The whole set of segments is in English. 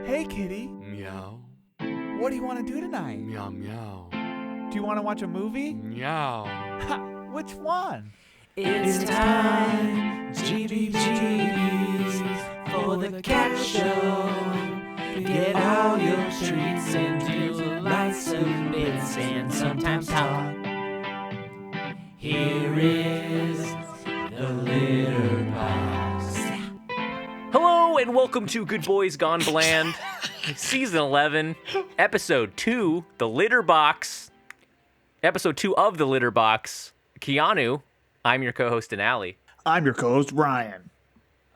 Hey, kitty. Meow. What do you want to do tonight? Meow meow. Do you want to watch a movie? Meow. Ha, which one? It's time, GBGBs, for the cat show. Get all your treats and do lots of bits and sometimes talk. Here is the Litterboxd. Hello and welcome to Good Boys Gone Bland, Season 11, Episode 2, The Litterboxd. Episode 2 of The Litterboxd. Keanu, I'm your co-host Denali. I'm your co-host, Ryan.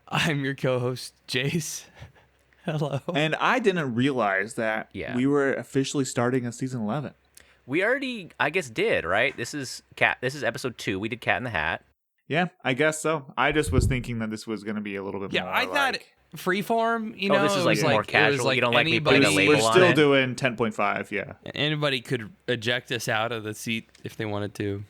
I'm your co-host, Jace. Hello. And I didn't realize that we were officially starting a season 11. We already, I guess, did, right? This is Episode 2. We did Cat in the Hat. Yeah, I guess so. I just was thinking that this was going to be a little bit more I thought freeform, you know, this is like more casual. You don't like me putting a label We're on still it? doing 10.5, yeah. Anybody could eject us out of the seat if they wanted to.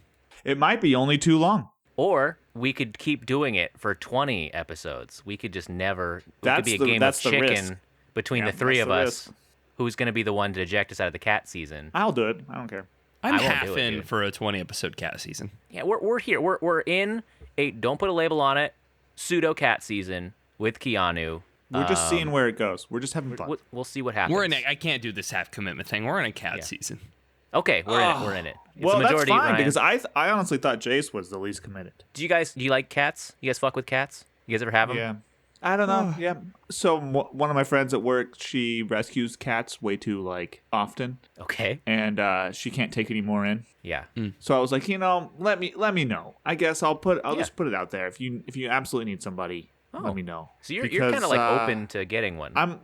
It might be only too long. Or we could keep doing it for 20 episodes. We could just never. It could be a game of that's the chicken risk. between the Yeah, three that's of the us. risk. Who's going to be the one to eject us out of the cat season? I'll do it. I don't care. I'm I won't half do it, in dude. for a 20-episode cat season. Yeah, we're here. We're in a don't put a label on it pseudo cat season with Keanu. We're just seeing where it goes. We're just having fun. We'll see what happens. We're in. I can't do this half commitment thing. We're in a cat season. Okay, we're in it. We're in it. It's Well, the majority, that's fine, Ryan. because I honestly thought Jace was the least committed. Do you like cats? You guys fuck with cats? You guys ever have them? Yeah. I don't know. Yeah. So one of my friends at work, she rescues cats way too often, Okay. and she can't take any more in. Yeah. So I was like, let me know. I guess I'll just put it out there. If you absolutely need somebody, let me know. So you're kind of open to getting one. I'm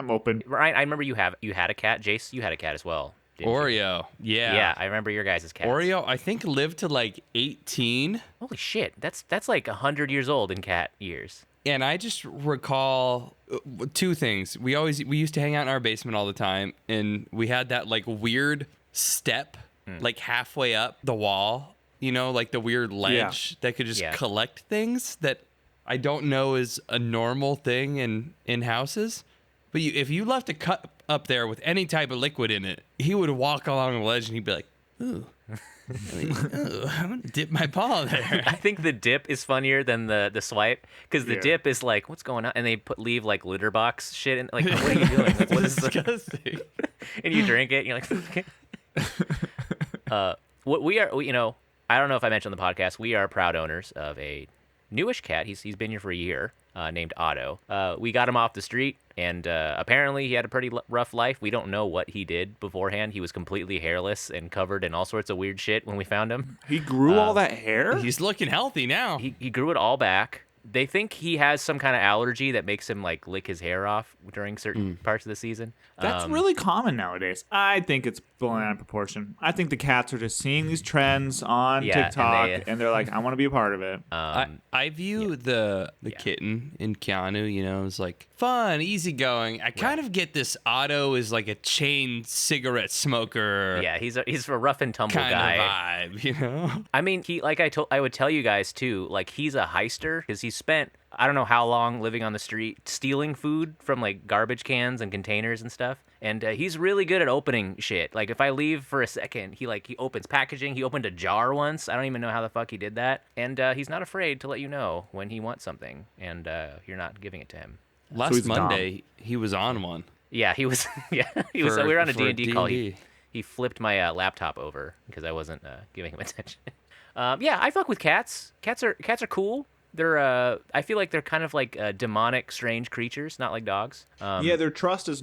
open. Ryan, I remember you had a cat. Jace, you had a cat as well. Didn't you? Oreo. Yeah. Yeah, I remember your guys' cats. Oreo, I think, lived to 18. Holy shit, that's like 100 years old in cat years. And I just recall two things. We used to hang out in our basement all the time, and we had that weird step halfway up the wall, the weird ledge that could just collect things that I don't know is a normal thing in houses. But if you left a cup up there with any type of liquid in it, he would walk along the ledge and he'd be like, ooh. I'm going to dip my paw there. I think the dip is funnier than the swipe, because the dip is like, what's going on? And they leave litter box shit in. Like, what are you doing? What is this? Disgusting. And you drink it, and you're like, okay. What we are, I don't know if I mentioned on the podcast, we are proud owners of a newish cat. He's been here for a year, named Otto. We got him off the street, and apparently he had a pretty rough life. We don't know what he did beforehand. He was completely hairless and covered in all sorts of weird shit when we found him. He grew all that hair? He's looking healthy now. He grew it all back. They think he has some kind of allergy that makes him lick his hair off during certain parts of the season. That's really common nowadays. I think it's blown out of proportion. I think the cats are just seeing these trends on TikTok, and they're like, I want to be a part of it. I view the kitten in Keanu, as fun, easygoing. I kind of get this Otto is like a chain cigarette smoker. Yeah, he's a rough and tumble kind guy. of vibe, I mean, he I would tell you guys too, he's a heister because he spent I don't know how long living on the street stealing food from garbage cans and containers and stuff. And he's really good at opening shit. If I leave for a second, he opens packaging. He opened a jar once. I don't even know how the fuck he did that. And he's not afraid to let you know when he wants something and you're not giving it to him. Last Monday, he was on one. Yeah, he was. Yeah, he was. We were on a D&D call. He flipped my laptop over because I wasn't giving him attention. Yeah, I fuck with cats. Cats are cool. They're I feel like they're kind of demonic, strange creatures, not like dogs. Their trust is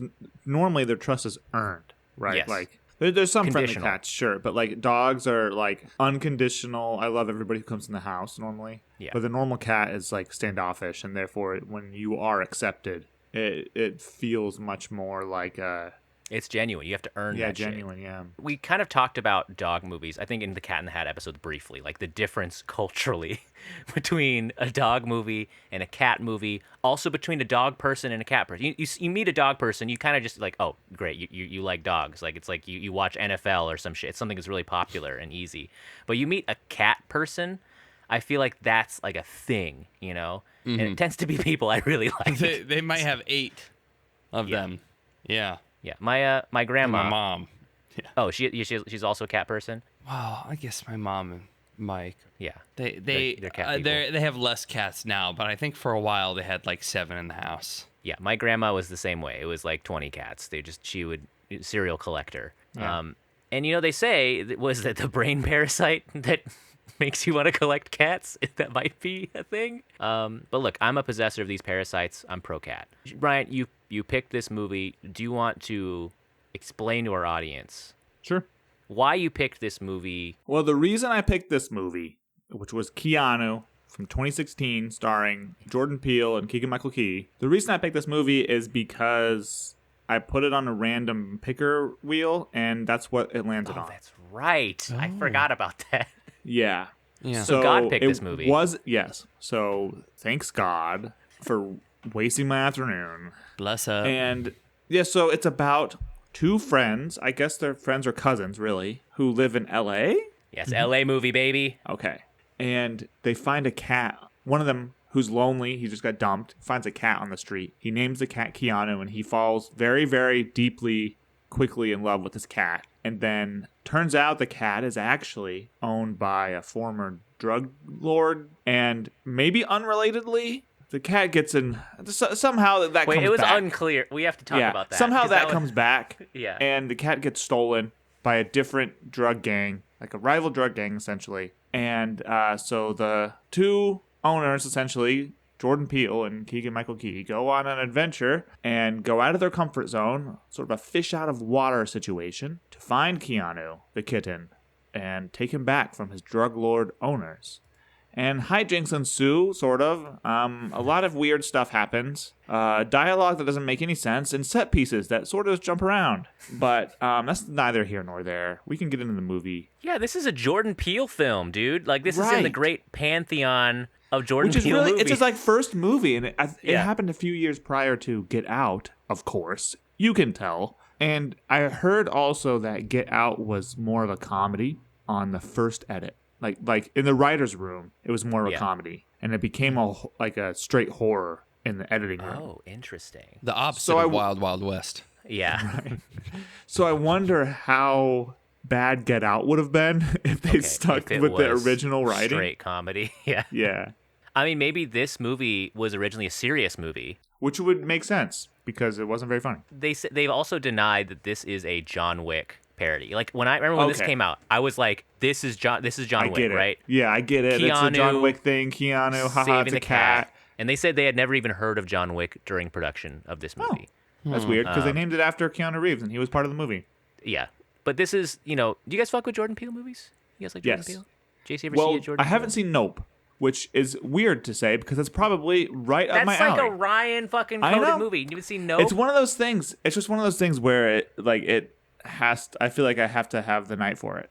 earned, right? Yes. There's some friendly Conditional. cats, sure, but dogs are unconditional. I love everybody who comes in the house normally. Yeah. But the normal cat is standoffish, and therefore when you are accepted, it feels much more like It's genuine. You have to earn that shit. genuine, yeah. We kind of talked about dog movies, I think in the Cat in the Hat episode briefly, the difference culturally between a dog movie and a cat movie, also between a dog person and a cat person. You meet a dog person, you kind of just oh, great, you like dogs. It's you watch NFL or some shit. It's something that's really popular and easy. But you meet a cat person, I feel like that's a thing, And it tends to be people I really like. They might have 8 of them. Yeah. Yeah. My grandma. My mom. Yeah. Oh, she's also a cat person. Well, I guess my mom and Mike. Yeah. They're cat people. they have less cats now, but I think for a while they had like 7 in the house. Yeah, my grandma was the same way. It was like 20 cats. She would serial collector. Yeah. And they say that the brain parasite that makes you want to collect cats, that might be a thing. But look, I'm a possessor of these parasites. I'm pro cat. Brian, you picked this movie. Do you want to explain to our audience Sure. why you picked this movie? Well, the reason I picked this movie, which was Keanu from 2016, starring Jordan Peele and Keegan-Michael Key, the reason I picked this movie is because I put it on a random picker wheel, and that's what it landed on. That's right. I forgot about that. Yeah. Yeah. So God picked this movie. Yes. So thanks God for wasting my afternoon. Bless up. And yeah, so it's about two friends. I guess they're friends or cousins, really, who live in L.A. Yes, L.A. movie, baby. Okay. And they find a cat. One of them, who's lonely, he just got dumped, finds a cat on the street. He names the cat Keanu, and he falls very, very deeply, quickly in love with this cat. And then turns out the cat is actually owned by a former drug lord. And maybe unrelatedly, the cat gets in. Somehow that comes back. Wait, it was unclear. We have to talk about that. Somehow that comes back. Yeah. And the cat gets stolen by a different drug gang, like a rival drug gang, essentially. And so the two owners, essentially, Jordan Peele and Keegan-Michael Key, go on an adventure and go out of their comfort zone, sort of a fish out of water situation, to find Keanu, the kitten, and take him back from his drug lord owners. And hijinks ensue, sort of. A lot of weird stuff happens. Dialogue that doesn't make any sense, and set pieces that sort of jump around. But that's neither here nor there. We can get into the movie. Yeah, this is a Jordan Peele film, dude. Like, this is in the great pantheon of Jordan Which is Peele really, movies. it's his like first movie, and it Yeah. happened a few years prior to Get Out, of course. You can tell. And I heard also that Get Out was more of a comedy on the first edit. Like in the writer's room, it was more of a comedy, and it became a straight horror in the editing room. Oh, interesting. The opposite of Wild Wild West. Yeah. So I wonder how bad Get Out would have been if they stuck if it with the was original writing. Straight comedy. Yeah. Yeah. I mean, maybe this movie was originally a serious movie. Which would make sense because it wasn't very funny. They've also denied that this is a John Wick parody. Like when I remember when this came out, I was like, "This is John Wick, right?" Yeah, I get it. Keanu It's a John Wick thing. Keanu, haha, saving it's a the cat. And they said they had never even heard of John Wick during production of this movie. That's weird because they named it after Keanu Reeves and he was part of the movie. Yeah, but this is do you guys fuck with Jordan Peele movies? You guys like Jordan Peele? JC, ever see a Jordan I haven't Peele? seen Nope, which is weird to say because it's probably right up my alley. That's like a Ryan fucking coded movie. You haven't seen Nope? It's one of those things. It's just one of those things where I feel like I have to have the night for it.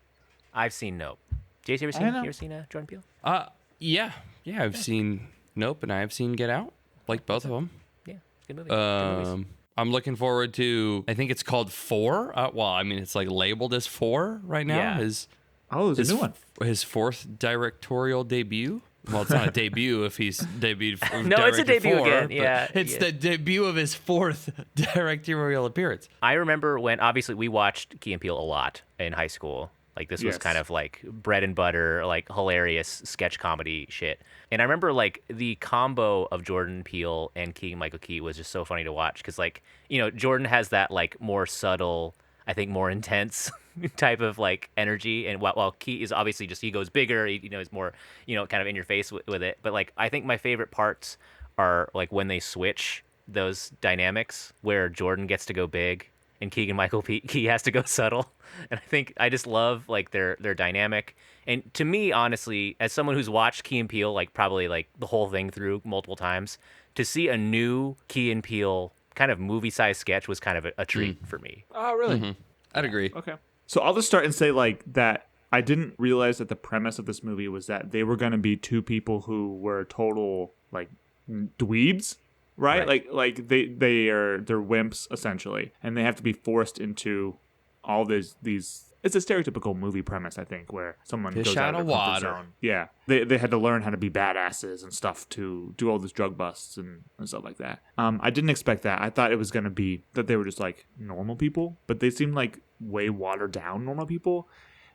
I've seen Nope. JC, you ever seen Jordan Peele? Yeah, I've seen Nope and I've seen Get Out, like both of them. Yeah, good movie. Good movies. I'm looking forward to. I think it's called 4. It's like labeled as 4 right now. Yeah. His There's a new one. His 4th directorial debut. Well, it's not a debut if he's debuted. No, it's a debut 4, again. Yeah, it's the debut of his 4th directorial appearance. I remember when obviously we watched Key and Peele a lot in high school. Like this was kind of like bread and butter, like hilarious sketch comedy shit. And I remember like the combo of Jordan Peele and Keegan-Michael Key was just so funny to watch because like Jordan has that like more subtle, I think more intense type of like energy, and while Key is obviously just he goes bigger, is more kind of in your face with it. But like I think my favorite parts are like when they switch those dynamics where Jordan gets to go big and Keegan-Michael Key has to go subtle. And I think I just love like their dynamic. And to me, honestly, as someone who's watched Key and Peele like probably like the whole thing through multiple times, to see a new Key and Peele kind of movie-sized sketch was kind of a treat for me. Oh, really? Mm-hmm. I'd agree. Okay. So I'll just start and say like that I didn't realize that the premise of this movie was that they were going to be two people who were total like dweebs. Right? Like they're wimps essentially, and they have to be forced into all these it's a stereotypical movie premise, I think, where someone Fish goes out out of of their comfort water. zone. Yeah, they had to learn how to be badasses and stuff to do all these drug busts and stuff like that. I didn't expect that. I thought it was gonna be that they were just like normal people, but they seemed like way watered down normal people.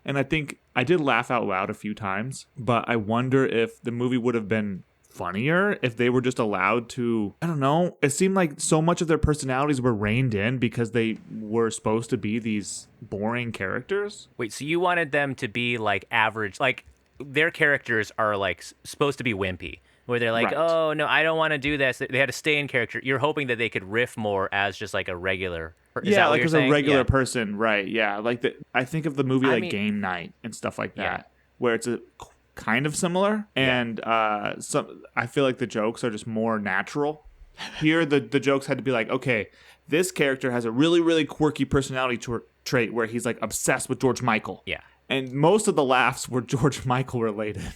And I think I did laugh out loud a few times, but I wonder if the movie would have been funnier if they were just allowed to, I don't know. It seemed like so much of their personalities were reined in because they were supposed to be these boring characters. Wait, so you wanted them to be like average, like their characters are like supposed to be wimpy, where they're like, Right. oh no, I don't want to do this. They had to stay in character. You're hoping that they could riff more as just like a regular. Is that what like you're as saying? a regular Yeah. person, right? Yeah, like I think of the movie I like mean- Game Night and stuff like that, Yeah. where it's a kind of similar, and some I feel like the jokes are just more natural. Here, the jokes had to be like, okay, this character has a really really quirky personality trait where he's like obsessed with George Michael. Yeah. And most of the laughs were George Michael related.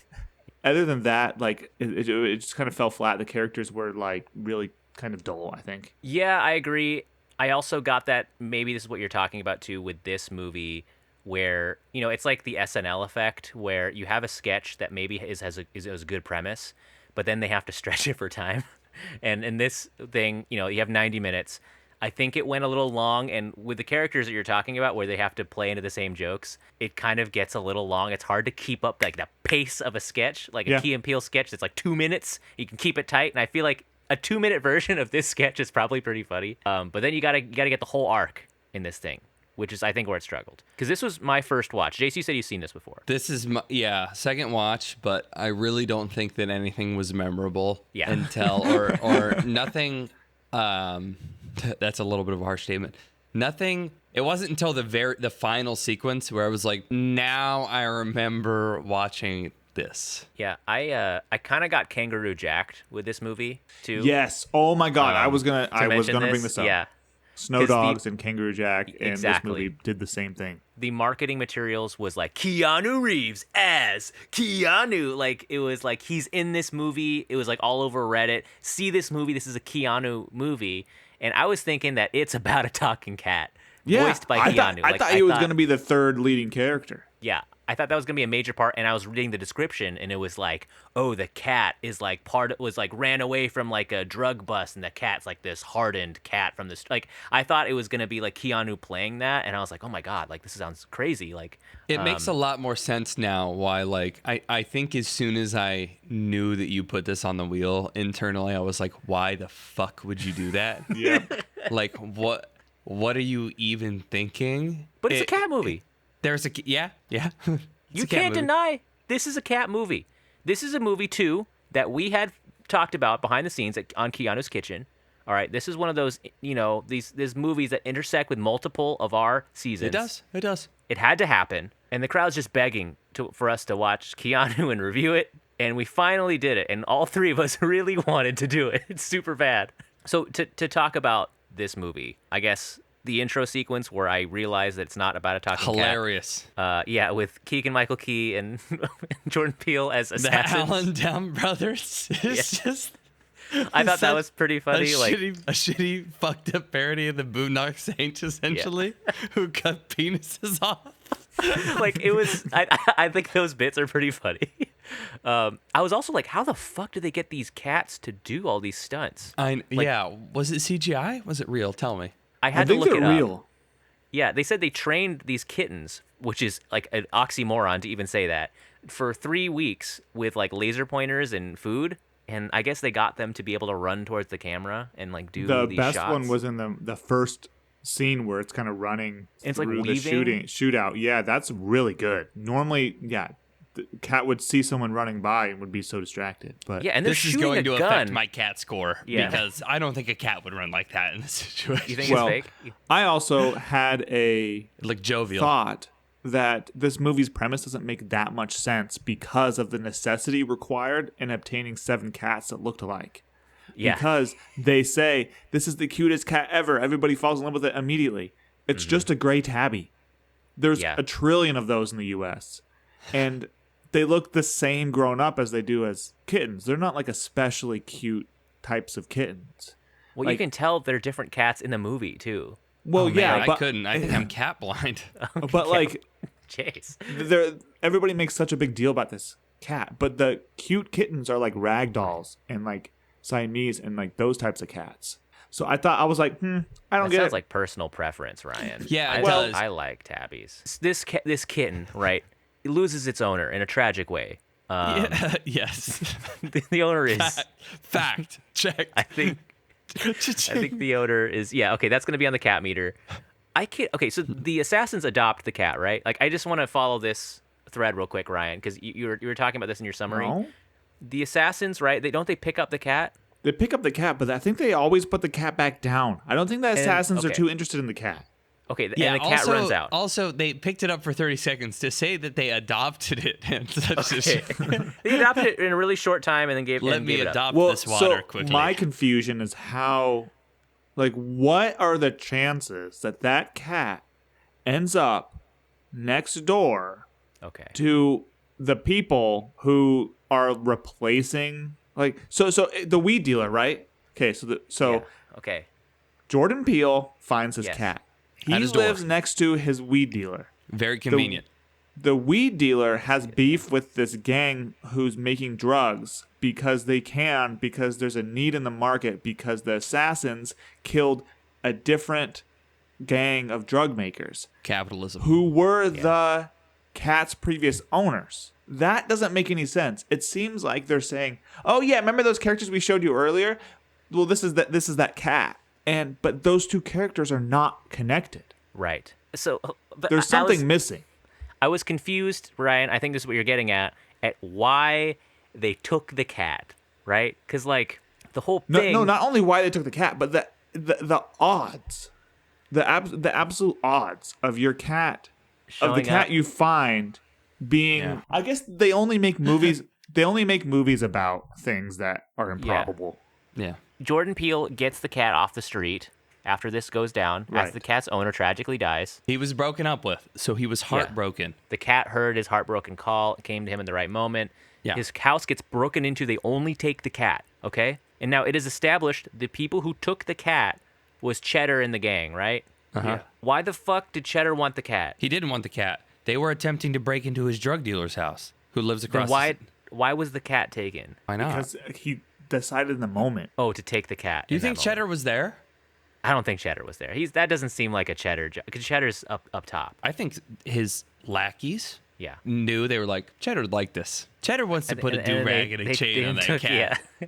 Other than that, like it just kind of fell flat. The characters were like really kind of dull, I think. Yeah, I agree. I also got that maybe this is what you're talking about too with this movie, where it's like the SNL effect, where you have a sketch that maybe has a good premise, but then they have to stretch it for time. And in this thing, you have 90 minutes. I think it went a little long, and with the characters that you're talking about, where they have to play into the same jokes, it kind of gets a little long. It's hard to keep up like the pace of a sketch, like a Yeah. Key and Peele sketch that's like 2 minutes. You can keep it tight, and I feel like a 2-minute version of this sketch is probably pretty funny. But then you gotta get the whole arc in this thing, which is I think where it struggled. Because this was my first watch. JC, you said you've seen this before. This is my, second watch, but I really don't think that anything was memorable Yeah. until or nothing. That's a little bit of a harsh statement. Nothing. It wasn't until the final sequence where I was like, now I remember watching this. Yeah, I kind of got kangaroo jacked with this movie too. Yes. Oh my God. I was gonna mention bring this up. Yeah, Snow 'Cause the- Dogs and Kangaroo Jack, and Exactly. this movie did the same thing. the marketing materials was like Keanu Reeves as Keanu. Like it was like he's in this movie. It was like all over Reddit. See this movie. This is a Keanu movie. And I was thinking that it's about a talking cat voiced by Keanu. I thought he was gonna be the third leading character. Yeah, I thought that was gonna be a major part, and I was reading the description, and it was like, oh, the cat is like ran away from like a drug bust, and the cat's like this hardened cat from this. Like, I thought it was gonna be like Keanu playing that, and I was like, oh my God, like this sounds crazy. Like, It makes a lot more sense now why, like, I think as soon as I knew that you put this on the wheel internally, I was like, why the fuck would you do that? Yeah. Like, what are you even thinking? but it's a cat movie. There's a, yeah. It's You a cat can't movie. deny this is a cat movie. This is a movie too that we had talked about behind the scenes on Keanu's Kitchen. All right, this is one of those, these movies that intersect with multiple of our seasons. It does. It had to happen, and the crowd's just begging for us to watch Keanu and review it, and we finally did it, and all three of us really wanted to do it. It's super bad. So to talk about this movie, I guess the intro sequence where I realized that it's not about a talking Hilarious. cat. With Keegan-Michael Key and Jordan Peele as The assassins. Allen Down Brothers is just... I thought that was pretty funny. A Like, shitty, fucked up parody of the Boondock Saints, essentially, who cut penises off. like it was. I think those bits are pretty funny. I was also like, how the fuck did they get these cats to do all these stunts? Was it CGI? Was it real? Tell me. I I had to think look they're it up. real. Yeah, they said they trained these kittens, which is like an oxymoron to even say that, for 3 weeks with like laser pointers and food. And I guess they got them to be able to run towards the camera and like do The these best shots. one was in the first scene where it's kind of running It's, like, through the weaving? shootout. Yeah, that's really good. Normally, the cat would see someone running by and would be so distracted. But Yeah, and they're This is shooting going a to gun. affect my cat score Yeah. because I don't think a cat would run like that in this situation. You think well, it's fake? I also had a Like jovial. thought that this movie's premise doesn't make that much sense because of the necessity required in obtaining 7 cats that looked alike. Yeah. Because they say, this is the cutest cat ever. Everybody falls in love with it immediately. It's just a gray tabby. There's Yeah. a trillion of those in the U.S. And they look the same grown up as they do as kittens. They're not like especially cute types of kittens. Well, you like- can tell they're different cats in the movie too. Well, Oh, yeah, man, but I couldn't. I think I'm cat blind. but like Chase. Everybody makes such a big deal about this cat, but the cute kittens are like rag dolls and like Siamese and like those types of cats. So I was like, I don't That get sounds it. like personal preference, Ryan. Yeah, it I, does. I like tabbies. This kitten, right? It loses its owner in a tragic way. Yes. The owner is. Fact. Check. I think the owner is. Yeah. Okay, that's gonna be on the cat meter. Okay, so the assassins adopt the cat, right? Like, I just want to follow this thread real quick, Ryan, because you were talking about this in your summary. No? The assassins, right? They pick up the cat. They pick up the cat, but I think they always put the cat back down. I don't think the assassins are okay. too interested in the cat. Okay, Yeah, and the cat also, runs out. Also, they picked it up for 30 seconds to say that they adopted it. And that's Okay. just, They adopted it in a really short time and then gave let and me gave it up. adopt Well, this water so quickly. my confusion is how, like, what are the chances that cat ends up next door Okay. to the people who are replacing, like, so the weed dealer, right? Okay, so Yeah. Okay. Jordan Peele finds his Yes. cat. He At his door. lives next to his weed dealer. Very convenient. The weed dealer has beef with this gang who's making drugs because there's a need in the market, because the assassins killed a different gang of drug makers Capitalism. who were the cat's previous owners. That doesn't make any sense. It seems like they're saying, "Oh yeah, remember those characters we showed you earlier? Well, this is that cat." But those two characters are not connected. Right. So but There's something missing. I was confused, Ryan. I think this is what you're getting at why they took the cat, right? Because like the whole thing. No, not only why they took the cat, but the odds, the absolute odds of your cat, of the Showing cat up. you find being. Yeah. I guess they only make movies. They only make movies about things that are improbable. Yeah. Jordan Peele gets the cat off the street after this goes down. Right. After the cat's owner tragically dies. He was broken up with, so he was heartbroken. The cat heard his heartbroken call. It came to him in the right moment. Yeah. His house gets broken into. They only take the cat. Okay. And now it is established the people who took the cat was Cheddar and the gang, right? Uh-huh. Why the fuck did Cheddar want the cat? He didn't want the cat. They were attempting to break into his drug dealer's house, who lives Then across why was the cat taken? Why not? Because he decided in the moment. Oh, to take the cat. Do you in that think moment. Cheddar was there? I don't think Cheddar was there. That doesn't seem like a Cheddar. Because Cheddar's up top. I think his lackeys Yeah. knew. They were like, Cheddar would like this. Cheddar wants to put a do-rag and a chain on that took, cat. Yeah.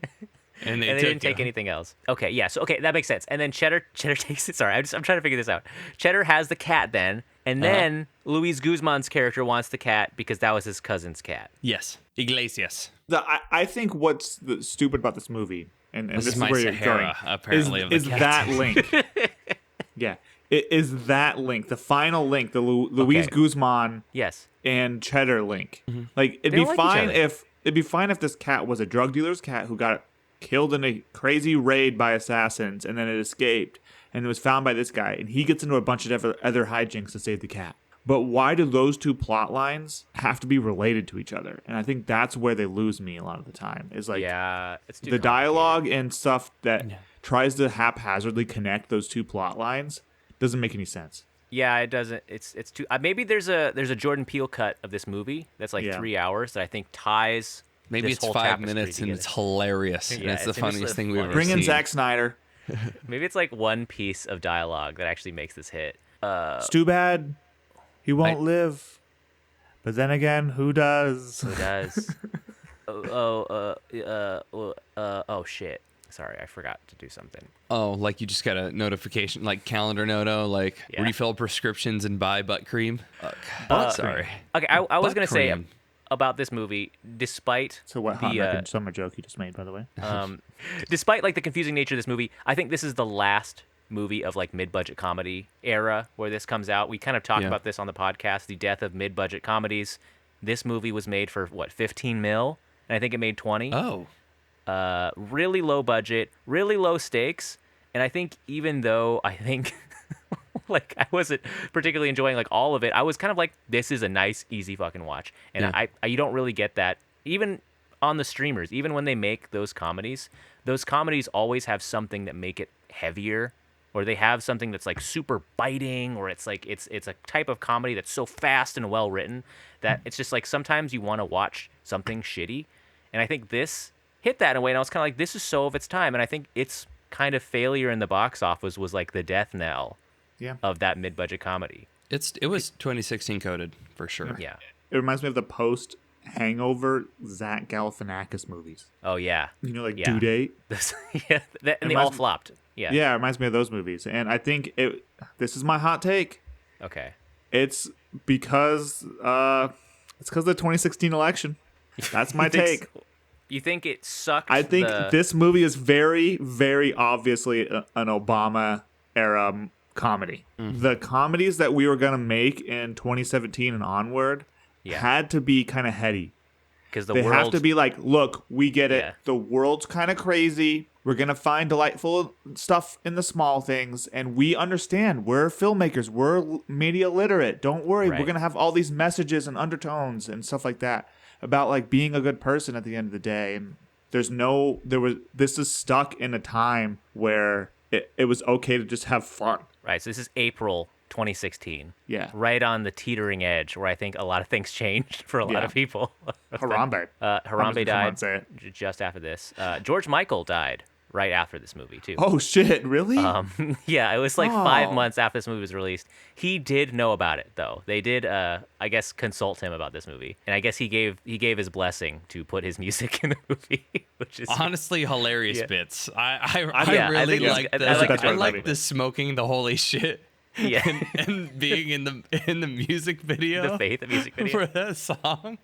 And they, And they took didn't take him. anything else. Okay, yeah. So that makes sense. And then Cheddar takes it. Sorry, I'm trying to figure this out. Cheddar has the cat then, and then Luis Guzman's character wants the cat because that was his cousin's cat. Yes. Iglesias. I think what's stupid about this movie, and This this is is my where you're Sahara, going, apparently, of the is cat. that link. Yeah, it is that link, the final link, the Luis Okay. Guzman Yes. and Cheddar link. Like it'd They be don't like each fine other. if this cat was a drug dealer's cat who got killed in a crazy raid by assassins, and then it escaped and it was found by this guy, and he gets into a bunch of other hijinks to save the cat. But why do those two plot lines have to be related to each other? And I think that's where they lose me a lot of the time. Is like Yeah. It's too the complicated. dialogue and stuff that tries to haphazardly connect those two plot lines doesn't make any sense. Yeah, it doesn't. It's too. Maybe there's a Jordan Peele cut of this movie that's like 3 hours that I think ties. Maybe this it's whole 5 tapestry minutes and together. it's hilarious. and Yeah, it's the it's just funniest the thing we've ever Bring seen. in Zack Snyder. Maybe it's like one piece of dialogue that actually makes this hit. It's too bad he won't live. But then again, who does? Who does? Oh shit. Sorry, I forgot to do something. Oh, like you just got a notification, like calendar noto, like Yeah. refill prescriptions and buy butt cream. Sorry. Okay, I was Butt gonna say cream. about this movie, despite So what hot the American summer joke you just made, by the way? despite like the confusing nature of this movie, I think this is the last movie of like mid-budget comedy era where this comes out. We kind of talked Yeah. about this on the podcast, the death of mid-budget comedies. This movie was made for what, 15 mil, and I think it made 20. Oh, Really low budget, really low stakes, and I think even though I think like I wasn't particularly enjoying like all of it, I was kind of like, this is a nice, easy fucking watch, and Yeah. I you don't really get that even on the streamers. Even when they make those comedies always have something that make it heavier or they have something that's like super biting, or it's like it's a type of comedy that's so fast and well written that it's just like sometimes you want to watch something shitty. And I think this hit that in a way, and I was kind of like, this is so of its time. And I think its kind of failure in the box office was like the death knell of that mid-budget comedy. It was 2016 coded for sure. Yeah. It reminds me of the post Hangover Zach Galifianakis movies. Oh yeah. You know, like Yeah. Due Date. And they all flopped. Yeah. Yeah, it reminds me of those movies. And I think this is my hot take. Okay. It's because of the 2016 election. That's my take. You think it sucked? I think this movie is very, very obviously an Obama era comedy. The comedies that we were going to make in 2017 and onward had to be kind of heady. Because They have to be like, look, we get it. Yeah. The world's kind of crazy. We're going to find delightful stuff in the small things. And we understand. We're filmmakers. We're media literate. Don't worry. Right. We're going to have all these messages and undertones and stuff like that about like being a good person at the end of the day. And this is stuck in a time where it was okay to just have fun. Right. So this is April 2016. Yeah. Right on the teetering edge where I think a lot of things changed for a lot of people. Harambe. Harambe died Say it. just after this. George Michael died right after this movie, too. Oh, shit. Really? Yeah, it was like 5 Oh. months after this movie was released. He did know about it, though. They did, I guess, consult him about this movie. And I guess he gave his blessing to put his music in the movie, which is Honestly, hilarious Yeah. bits. I Yeah, I really think like it's- I like the it. I like the smoking the holy shit. Yeah. and being in the music video. The Faith music video. For that song.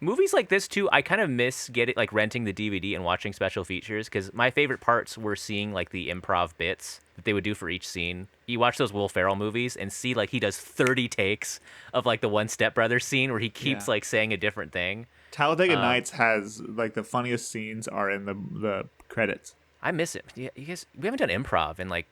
Movies like this too, I kind of miss renting the DVD and watching special features, because my favorite parts were seeing like the improv bits that they would do for each scene. You watch those Will Ferrell movies and see like he does 30 takes of like the one Step Brothers scene where he keeps like saying a different thing. Talladega Nights has like the funniest scenes are in the credits. I miss it. Yeah, you guys, we haven't done improv in like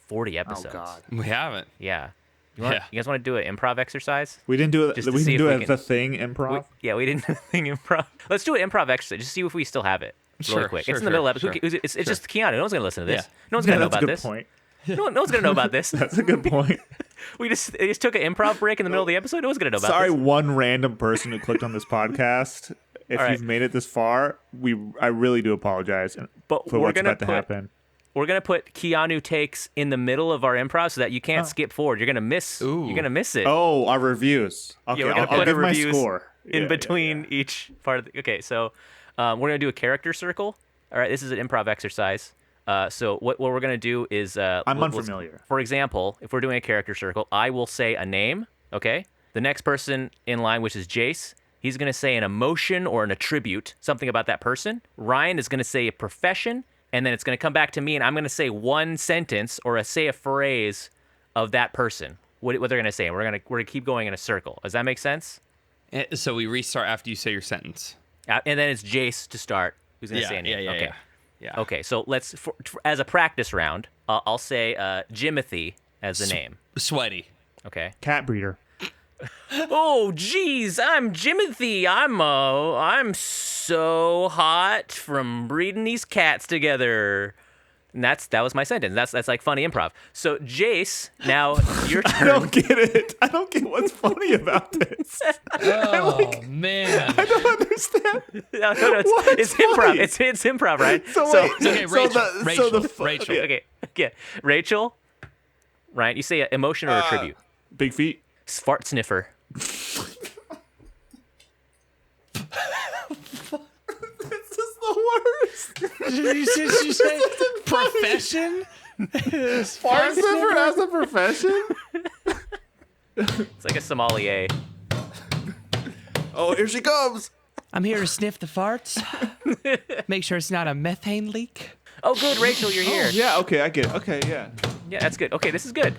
40 episodes. Oh God. We haven't. Yeah. You Yeah. guys want to do an improv exercise? We didn't do it. Just to We see didn't do if it we the thing improv. We didn't do the thing improv. Let's do an improv exercise. Just see if we still have it. Really Sure, quick. sure, it's in the middle of sure, it. It's just Keanu. No one's gonna listen to this. Yeah. No one's gonna know that's a about good this. point. No one's gonna know about this. That's a good point. They just took an improv break in the middle of the episode. No one's gonna know about Sorry, this. one random person who clicked on this podcast. If All right. you've made it this far, I really do apologize But for we're what's gonna about to happen. We're gonna put Keanu takes in the middle of our improv so that you can't skip forward. You're gonna miss. Ooh. You're gonna miss it. Oh, our reviews. Okay, we're gonna I'll put give my reviews score in between each part of the. Okay, so we're gonna do a character circle. All right, this is an improv exercise. So what we're gonna do is I'm let's- unfamiliar. For example, if we're doing a character circle, I will say a name. Okay, the next person in line, which is Jace, he's gonna say an emotion or an attribute, something about that person. Ryan is gonna say a profession, and then it's gonna come back to me, and I'm gonna say one sentence or say a phrase of that person. What they're gonna say. And we're gonna keep going in a circle. Does that make sense? So we restart after you say your sentence. And then it's Jace to start. Who's gonna say a name? Okay. Yeah. Okay, so let's as a practice round, I'll say Jimothy as the name. Sweaty. Okay. Cat breeder. Oh, geez, I'm Jimothy. I'm so hot from breeding these cats together. And that was my sentence. That's like funny improv. So Jace, now your I turn. don't get it. I don't get what's funny about this. Oh man. I don't understand. No, it's What's improv. funny? It's improv, right? So wait. Okay, Rachel. Okay. Rachel. Ryan, you say an emotion or a tribute. Big feet. Fart sniffer. This is the worst. you say profession? Fart sniffer as a profession? It's like a sommelier. Oh, here she comes. I'm here to sniff the farts. Make sure it's not a methane leak. Oh, good, Rachel, you're here. Yeah, okay, I get it. Okay, yeah. Yeah, that's good. Okay, this is good.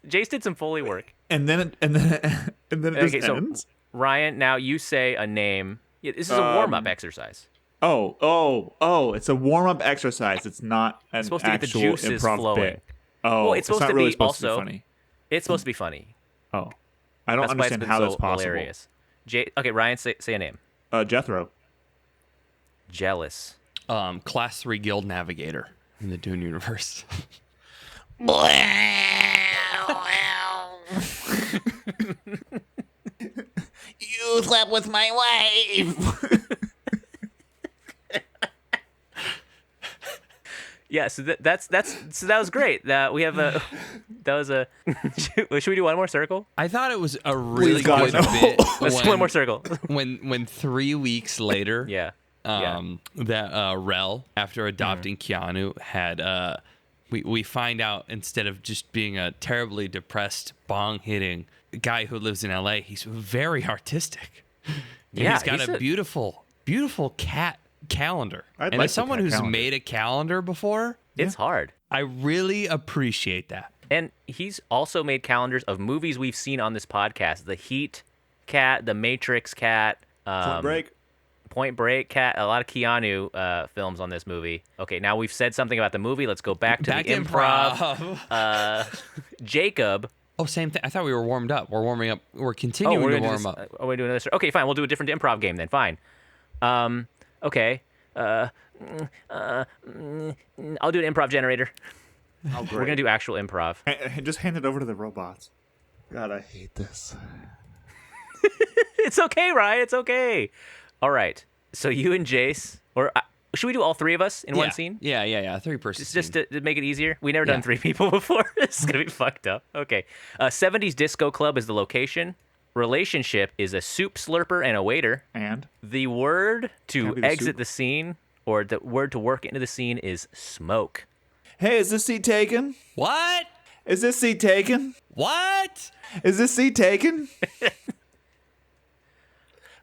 Jace did some Foley work. And then it Okay, just so ends? Ryan, now you say a name. Yeah, this is a warm-up exercise. Oh, it's a warm-up exercise. It's not an supposed to get the actual juices improv flowing. bit. Oh, Well, it's supposed not to really be supposed to also- be funny. It's supposed to be funny. Oh. I don't That's why it's understand been how so that's possible. hilarious. Okay, Ryan, say a name. Jethro. Jealous. Class 3 guild navigator. in the Dune universe. You slept with my wife. Yeah, so that was great. We have a that was a. Should we do one more circle? I thought it was a really God, good no. bit. Let's do one more circle. When 3 weeks later, Yeah. that Rel, after adopting Keanu, had we find out instead of just being a terribly depressed bong hitting guy who lives in LA, he's very artistic. And Yeah, he's got he's a a- beautiful cat calendar. I'd And like as the someone cat who's calendar. made a calendar before, It's hard. I really appreciate that. And he's also made calendars of movies we've seen on this podcast: the Heat cat, the Matrix cat, Point Break cat. A lot of Keanu films on this movie. Okay, now we've said something about the movie. Let's go back to the improv. Jacob. Oh, same thing. I thought we were warmed up. We're warming up. We're continuing to gonna warm do up. this, are we doing another? Okay, fine. We'll do a different improv game then. Fine. Okay. I'll do an improv generator. Oh, We're gonna do actual improv. And just hand it over to the robots. God, I hate this. It's okay, Ryan. It's okay. All right. So you and Jace, or should we do all three of us in one scene? Yeah. 3-person. Just to make it easier. We never done Yeah. 3 people before. This is gonna be fucked up. Okay. 70s Disco Club is the location. Relationship is a soup slurper and a waiter. And The word to Can't be the exit soup. the scene, or the word to work into the scene, is smoke. hey, is this seat taken? What? Is this seat taken? What? Is this seat taken?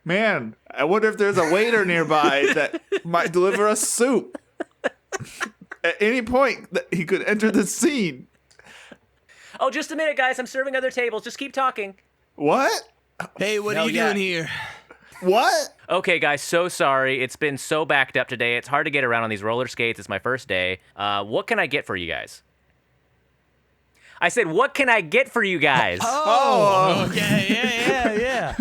Man, I wonder if there's a waiter nearby that might deliver us soup. At any point that he could enter the scene. Oh, just a minute, guys. I'm serving other tables. Just keep talking. What? Hey, what No, are you yeah. doing here? What? Okay, guys, so sorry. It's been so backed up today. It's hard to get around on these roller skates. It's my first day. What can I get for you guys? I said, what can I get for you guys? Oh. Okay, yeah.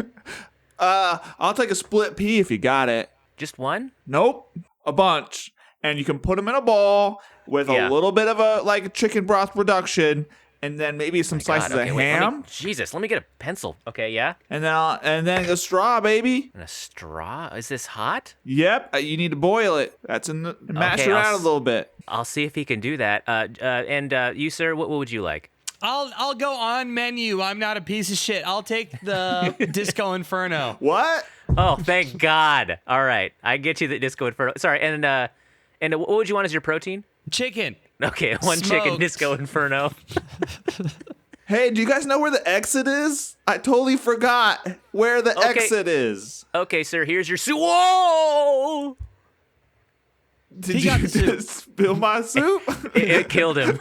I'll take a split pea if you got it. Just one? Nope, a bunch. And you can put them in a bowl with Yeah. a little bit of a chicken broth reduction, and then maybe some slices God, okay, of wait, ham, let me get a pencil. Okay, yeah? and then a straw, baby. And a straw? Is this hot? Yep, you need to boil it. That's in the mash Okay, it I'll around a s- little bit. I'll see if he can do that. And you, sir, what would you like? I'll go on menu. I'm not a piece of shit. I'll take the Disco Inferno. What? Oh, thank God. All right. I get you the Disco Inferno. Sorry, and what would you want as your protein? Chicken. Okay, one chicken Smoked. Disco Inferno. Hey, do you guys know where the exit is? I totally forgot where the Okay. exit is. Okay, sir, here's your soup. Whoa! Did He got you the soup. just spill my soup? It killed him.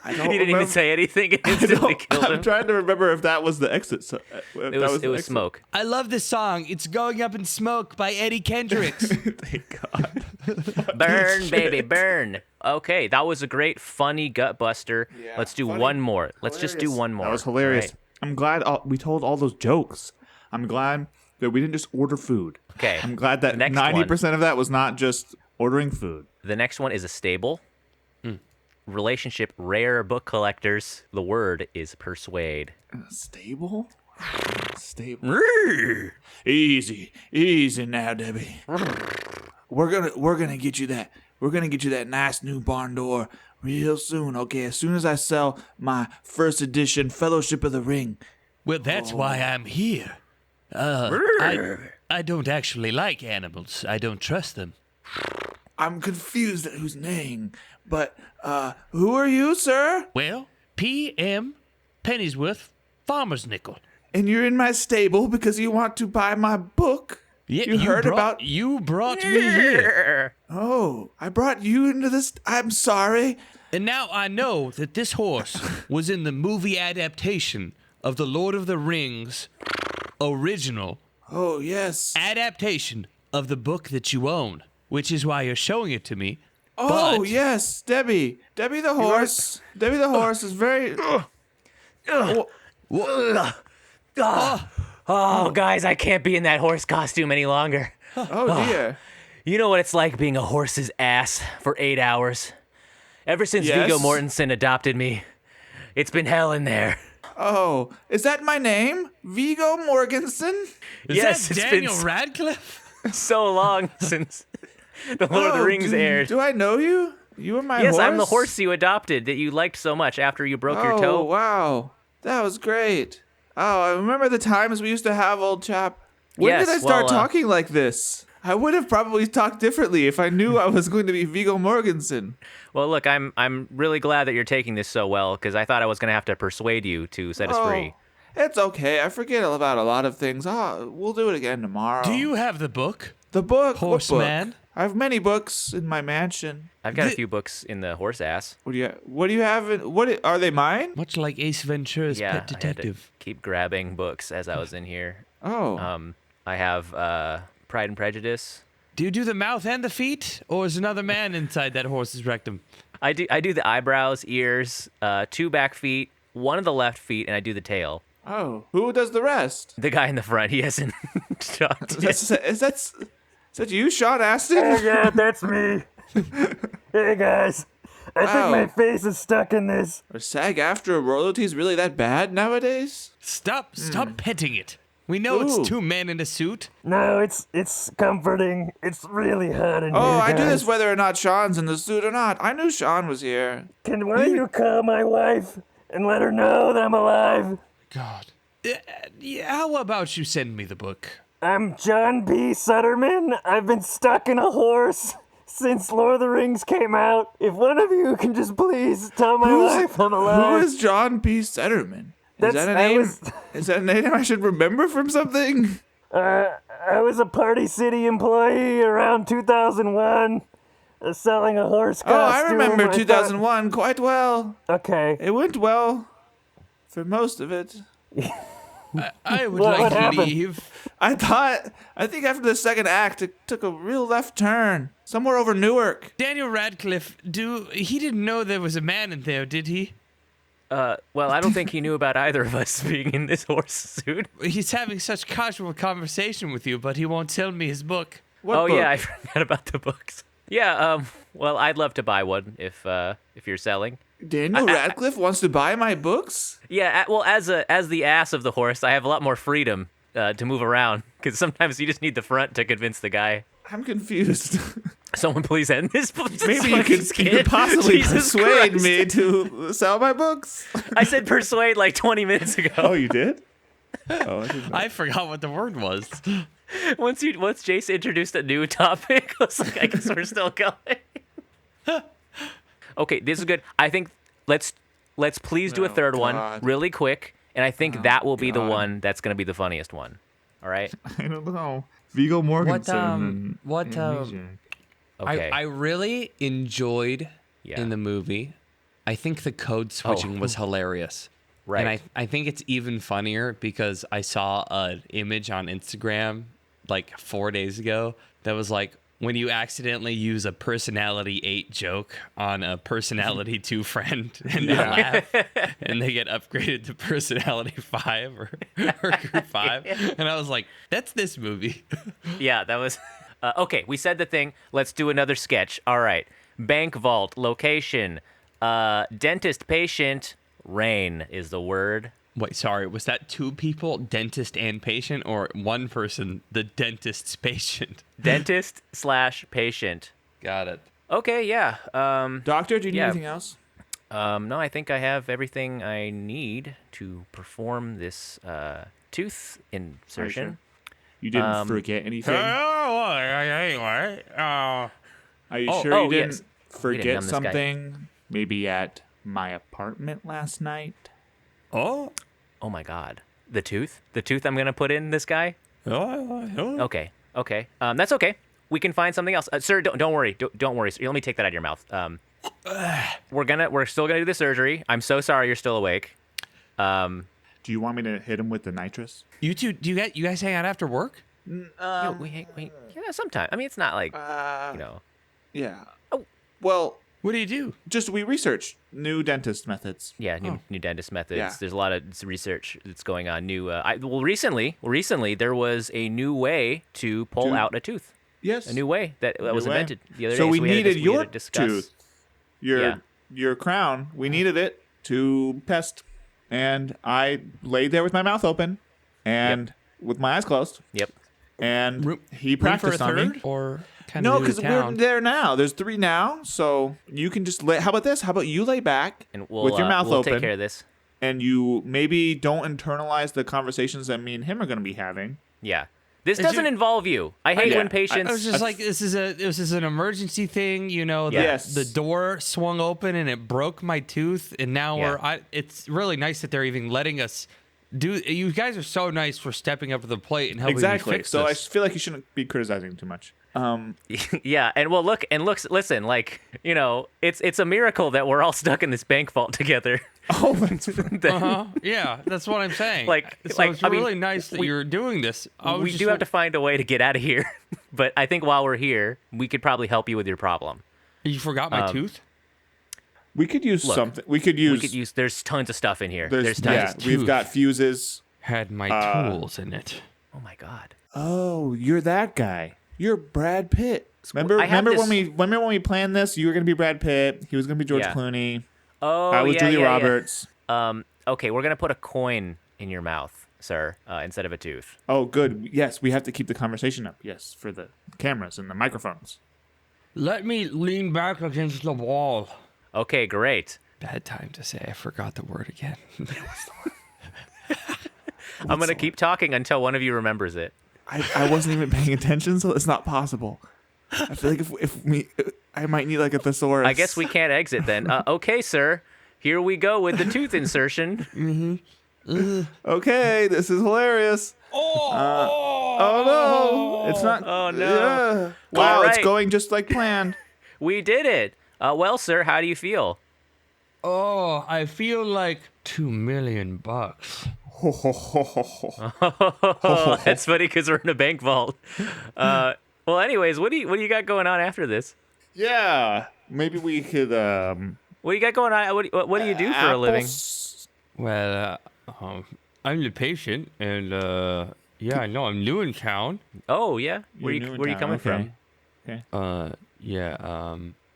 I don't He didn't even remember- say anything. It I instantly don't- killed I'm him. trying to remember if that was the exit. It was smoke. I love this song. It's Going Up in Smoke by Eddie Kendricks. Thank God. Burn, baby, burn. Okay, that was a great, funny gut buster. Yeah, Let's do funny. one more. Let's just do Hilarious. one more. That was hilarious. All right. I'm glad we told all those jokes. I'm glad that we didn't just order food. Okay. I'm glad that The next 90% of that was not just ordering food. The next one is a stable. Relationship, rare book collectors. The word is persuade. Stable? Stable. Easy now, Debbie. We're gonna get you that. We're gonna get you that nice new barn door real soon. Okay, as soon as I sell my first edition Fellowship of the Ring. Well, that's why I'm here. I don't actually like animals. I don't trust them. I'm confused at who's neighing, but who are you, sir? Well, P.M. Pennyworth Farmer's Nickel. And you're in my stable because you want to buy my book. Yeah, you heard about? You brought me here. Oh, I brought you into this. I'm sorry. And now I know that this horse was in the movie adaptation of the Lord of the Rings original Oh yes. adaptation of the book that you own, which is why you're showing it to me. Oh But- yes, Debbie. Debbie the horse. Debbie the horse is very. Oh, guys, I can't be in that horse costume any longer. Oh dear. You know what it's like being a horse's ass for 8 hours? Ever since Yes? Viggo Mortensen adopted me, it's been hell in there. Oh, is that my name? Viggo Mortensen? Is Yes, that it's Daniel been Radcliffe? so long since the Lord of the Rings aired. Do I know you? You were my Yes, horse? I'm the horse you adopted that you liked so much after you broke your Oh, toe. wow. That was great. Oh, I remember the times we used to have, old chap. When Yes, did I start well, talking like this? I would have probably talked differently if I knew I was going to be Viggo Mortensen. Well, look, I'm really glad that you're taking this so well because I thought I was going to have to persuade you to set us free. It's okay. I forget about a lot of things. We'll do it again tomorrow. Do you have the book? The book? Horseman? What book? I have many books in my mansion. I've got a few books in the horse ass. What do you have? Are they mine? Much like Ace Ventura's Yeah, Pet I had Detective. to keep grabbing books as I was in here. Oh. I have Pride and Prejudice. Do you do the mouth and the feet, or is another man inside that horse's rectum? I do the eyebrows, ears, 2 back feet, 1 of the left feet, and I do the tail. Oh. Who does the rest? The guy in the front, he hasn't talked yet. Is that you, Sean Astin? Yeah, that's me. Hey guys, I think my face is stuck in this. Are SAG-AFTRA royalties really that bad nowadays? Stop petting it. We know Ooh. it's 2 men in a suit. No, it's comforting. It's really hot in Oh, here, I do this guys. whether or not Sean's in the suit or not. I knew Sean was here. Why don't you call my wife and let her know that I'm alive? God. How about you send me the book? I'm John B. Sutterman. I've been stuck in a horse since Lord of the Rings came out. If one of you can just please tell my wife I'm alive. Who is John P. Setterman? Is That's- that a I name? was- Is that a name I should remember from something? I was a Party City employee around 2001, selling a horse Oh, I costume. remember thought- 2001 quite well. Okay. It went well for most of it. I would What like to happened? leave. I think after the second act, it took a real left turn. Somewhere over Newark. Daniel Radcliffe, he didn't know there was a man in there, did he? Well, I don't think he knew about either of us being in this horse suit. He's having such casual conversation with you, but he won't tell me his book. What Oh book? yeah, I forgot about the books. Yeah, well, I'd love to buy one if you're selling. Daniel Radcliffe wants to buy my books? Yeah, well, as the ass of the horse, I have a lot more freedom to move around because sometimes you just need the front to convince the guy. I'm confused. Someone please end this book. Maybe you could possibly Jesus persuade Christ. me to sell my books. I said persuade like 20 minutes ago. Oh, you did? Oh, I didn't know. I forgot what the word was. Once Jace introduced a new topic, I was like, I guess we're still going. Okay, this is good. I think let's please do a third one God. really quick, and I think that will be the God. one that's going to be the funniest one. All right? I don't know. Viggo Mortensen. Okay. I really enjoyed Yeah. in the movie. I think the code switching was hilarious. Right. And I think it's even funnier because I saw an image on Instagram like 4 days ago that was like, when you accidentally use a personality 8 joke on a personality 2 friend and they laugh and they get upgraded to personality 5 or group 5. And I was like, that's this movie. Yeah, that was okay. We said the thing. Let's do another sketch. All right. Bank vault location. Dentist patient. Rain is the word. Wait, sorry, was that 2 people, dentist and patient, or 1 person, the dentist's patient? Dentist/patient. Got it. Okay, yeah. Doctor, do you need Yeah. anything else? No, I think I have everything I need to perform this tooth insertion. You didn't forget anything? Anyway, Are you Oh, sure oh, you didn't yes. We forget didn't numb this guy. something? Maybe at my apartment last night? oh, Oh my God, the tooth I'm gonna put in this guy. oh, Okay. That's okay. We can find something else, sir. Don't worry. Don't worry. Sir. Let me take that out of your mouth. We're still gonna do the surgery. I'm so sorry you're still awake. Do you want me to hit him with the nitrous? You two, you guys hang out after work? Yeah, yeah, sometime. I mean, it's not like you know. Yeah. Oh. Well, What do you do? just we researched new dentist methods. Yeah, new dentist methods. Yeah. There's a lot of research that's going on. Recently there was a new way to pull out a tooth. Yes. a new way that was way. invented the other So day. we had to needed we had your to discuss. tooth, Yeah. your crown. We needed it to test, and I laid there with my mouth open, and with my eyes closed, Yep. and he Room for a practiced on me. third, or kind No, of because we're there now. There's 3 now, so you can just lay. How about this? How about you lay back And we'll, with your mouth we'll open, take care of this. and you maybe don't internalize the conversations that me and him are going to be having. Yeah. This Is doesn't you- involve you. I hate Yeah. when patients. I was just like, this is an emergency thing, you know. The, Yes. the door swung open and it broke my tooth, and now Yeah. it's really nice that they're even letting us do. You guys are so nice for stepping up to the plate and helping me Exactly. fix So I this. feel like you shouldn't be criticizing too much. Yeah, and well, listen, like, you know, it's a miracle that we're all stuck in this bank vault together. Oh, Yeah, that's what I'm saying. Like- so like, it's I mean, really nice that you're doing this. We do have to find a way to get out of here, but I think while we're here, we could probably help you with your problem. You forgot my tooth? we could use Look, something. We could use. There's tons of stuff in here. There's yeah, tons. we've tooth. got fuses. Had my tools in it. Oh my god. Oh, you're that guy. You're Brad Pitt. Remember, I have remember this- when we planned this? You were gonna be Brad Pitt. He was gonna be George Yeah. Clooney. Oh, I was yeah, Julia yeah, yeah. Roberts. Okay, we're gonna put a coin in your mouth, sir, instead of a tooth. Oh, good. Yes, we have to keep the conversation up. Yes, for the cameras and the microphones. Let me lean back against the wall. Okay, great. Bad time to say I forgot the word again. I'm gonna keep talking until one of you remembers it. I wasn't even paying attention, so it's not possible. I feel like if we, I might need like a thesaurus. I guess we can't exit then. Okay, sir. Here we go with the tooth insertion. Okay, this is hilarious. Oh no, it's not. Oh, no. Yeah. Wow, All it's right. going just like planned. We did it. Well, sir, how do you feel? Oh, I feel like $2 million. Oh, that's funny because we're in a bank vault. Well, anyways, what do you got going on after this? Yeah, maybe we could. What do you got going on? What do you do for a living? Well, I'm the patient, and yeah, I know I'm new in town. Oh yeah, where You're new in you town, coming okay. from? Yeah,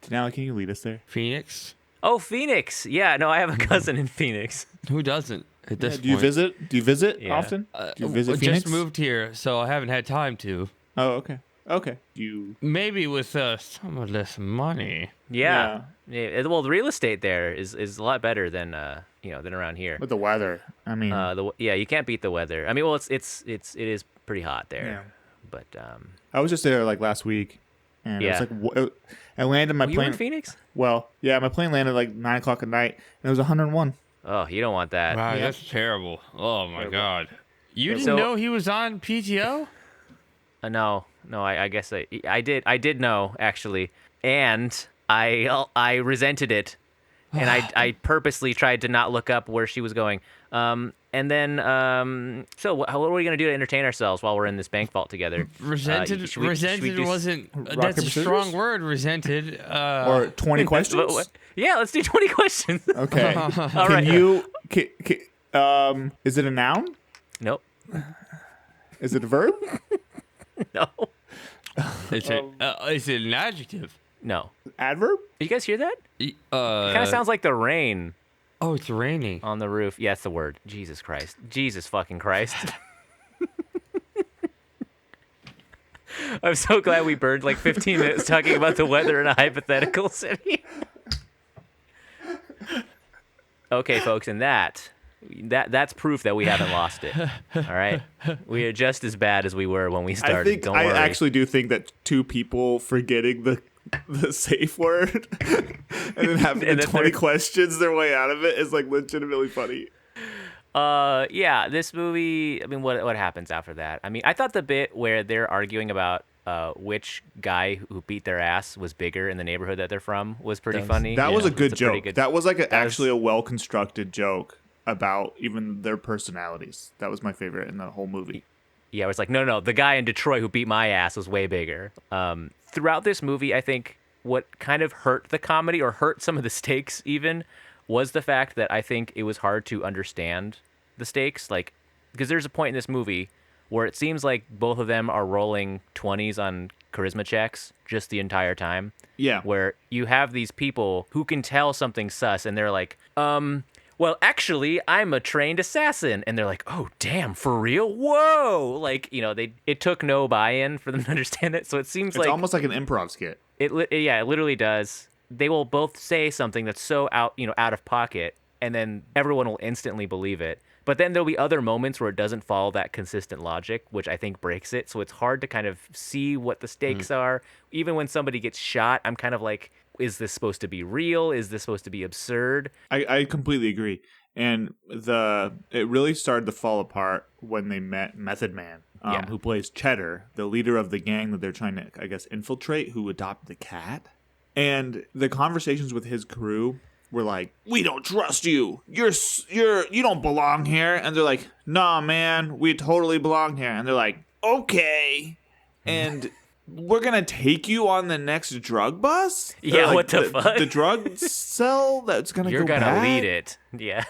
Denali, can you lead us there? Phoenix. Oh, Phoenix. Yeah, no, I have a cousin in Phoenix. Who doesn't at this Do you point? visit? Do you visit Yeah. often? Do you visit Just Phoenix? moved here, so I haven't had time to. Oh, okay. Okay. You. Maybe with some of this money. Yeah. Well, the real estate there is a lot better than than around here. With the weather, I mean. You can't beat the weather. I mean, well, it is pretty hot there. Yeah. But I was just there like last week, and Yeah. it was like I landed my you were plane. in Phoenix? Well, yeah, my plane landed like 9:00 at night, and it was 101. Oh, you don't want that. Wow, Yeah. that's terrible. Oh my God. You didn't So- know he was on PTO? No, I guess I did know actually, and I resented it, and I purposely tried to not look up where she was going. And then so what are we gonna do to entertain ourselves while we're in this bank vault together? Resented. Should we Resented do wasn't. rock, That's a paper, strong scissors? word. Resented. Or 20 questions. Yeah, let's do 20 questions. Okay. All Can right. you? Is it a noun? Nope. Is it a verb? No. It's an adjective. No. Adverb? You guys hear that? Kind Kind of sounds like the rain Oh, it's raining. on the roof. Yeah, that's the word. Jesus Christ. Jesus fucking Christ. I'm so glad we burned like 15 minutes talking about the weather in a hypothetical city. Okay, folks, and that's proof that we haven't lost it. All right? We are just as bad as we were when we started. Don't worry. actually do think that two people forgetting the safe word and then having And the then 20 they're- questions their way out of it is like legitimately funny. Yeah, this movie, I mean, what happens after that? I mean, I thought the bit where they're arguing about which guy who beat their ass was bigger in the neighborhood that they're from was pretty funny. That was a It's good pretty joke. That was like was- actually a well constructed joke about even their personalities. That was my favorite in the whole movie. Yeah, it was like, no, the guy in Detroit who beat my ass was way bigger. Throughout this movie, I think what kind of hurt the comedy or hurt some of the stakes even was the fact that I think it was hard to understand the stakes. Like, because there's a point in this movie where it seems like both of them are rolling 20s on charisma checks just the entire time. Yeah. Where you have these people who can tell something's sus and they're like, well, actually, I'm a trained assassin. And they're like, oh, damn, for real? Whoa. Like, it took no buy-in for them to understand it. So it seems It's like almost like an improv skit. it literally does. They will both say something that's so out of pocket, and then everyone will instantly believe it. But then there'll be other moments where it doesn't follow that consistent logic, which I think breaks it. So it's hard to kind of see what the stakes are. Even when somebody gets shot, I'm kind of like, is this supposed to be real? Is this supposed to be absurd? I completely agree. And it really started to fall apart when they met Method Man, who plays Cheddar, the leader of the gang that they're trying to, I guess, infiltrate, who adopted the cat. And the conversations with his crew were like, "We don't trust you. You don't belong here." And they're like, "Nah, man, we totally belong here." And they're like, "Okay." And we're gonna take you on the next drug bus? Yeah, like, what the fuck? The drug cell that's gonna You're go gonna bad? lead it. Yeah.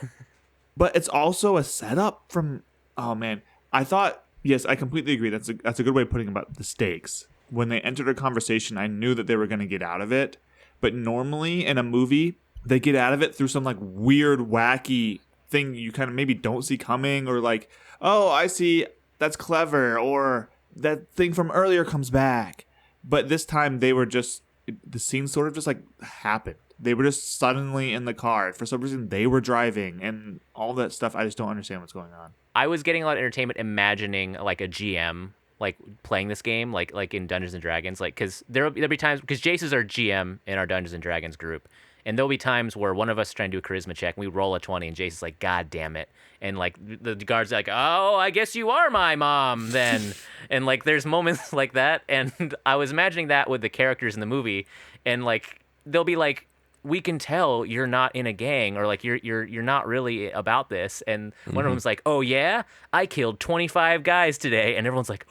But it's also a setup from. Oh man, I thought. Yes, I completely agree. That's a good way of putting about the stakes. When they entered a conversation, I knew that they were gonna get out of it. But normally in a movie, they get out of it through some like weird, wacky thing you kind of maybe don't see coming, or like, oh, I see, that's clever, or that thing from earlier comes back. But this time the scene sort of just like happened. They were just suddenly in the car. For some reason, they were driving and all that stuff. I just don't understand what's going on. I was getting a lot of entertainment imagining like a GM like playing this game like in Dungeons and Dragons, like because there'll be times because Jace is our GM in our Dungeons and Dragons group, and there'll be times where one of us is trying to do a charisma check and we roll a 20 and Jace is like, God damn it, and like the guards are like, oh, I guess you are my mom then. And like there's moments like that, and I was imagining that with the characters in the movie, and like they'll be like, we can tell you're not in a gang, or like you're not really about this. And one of them's like, oh yeah, I killed 25 guys today, and everyone's like,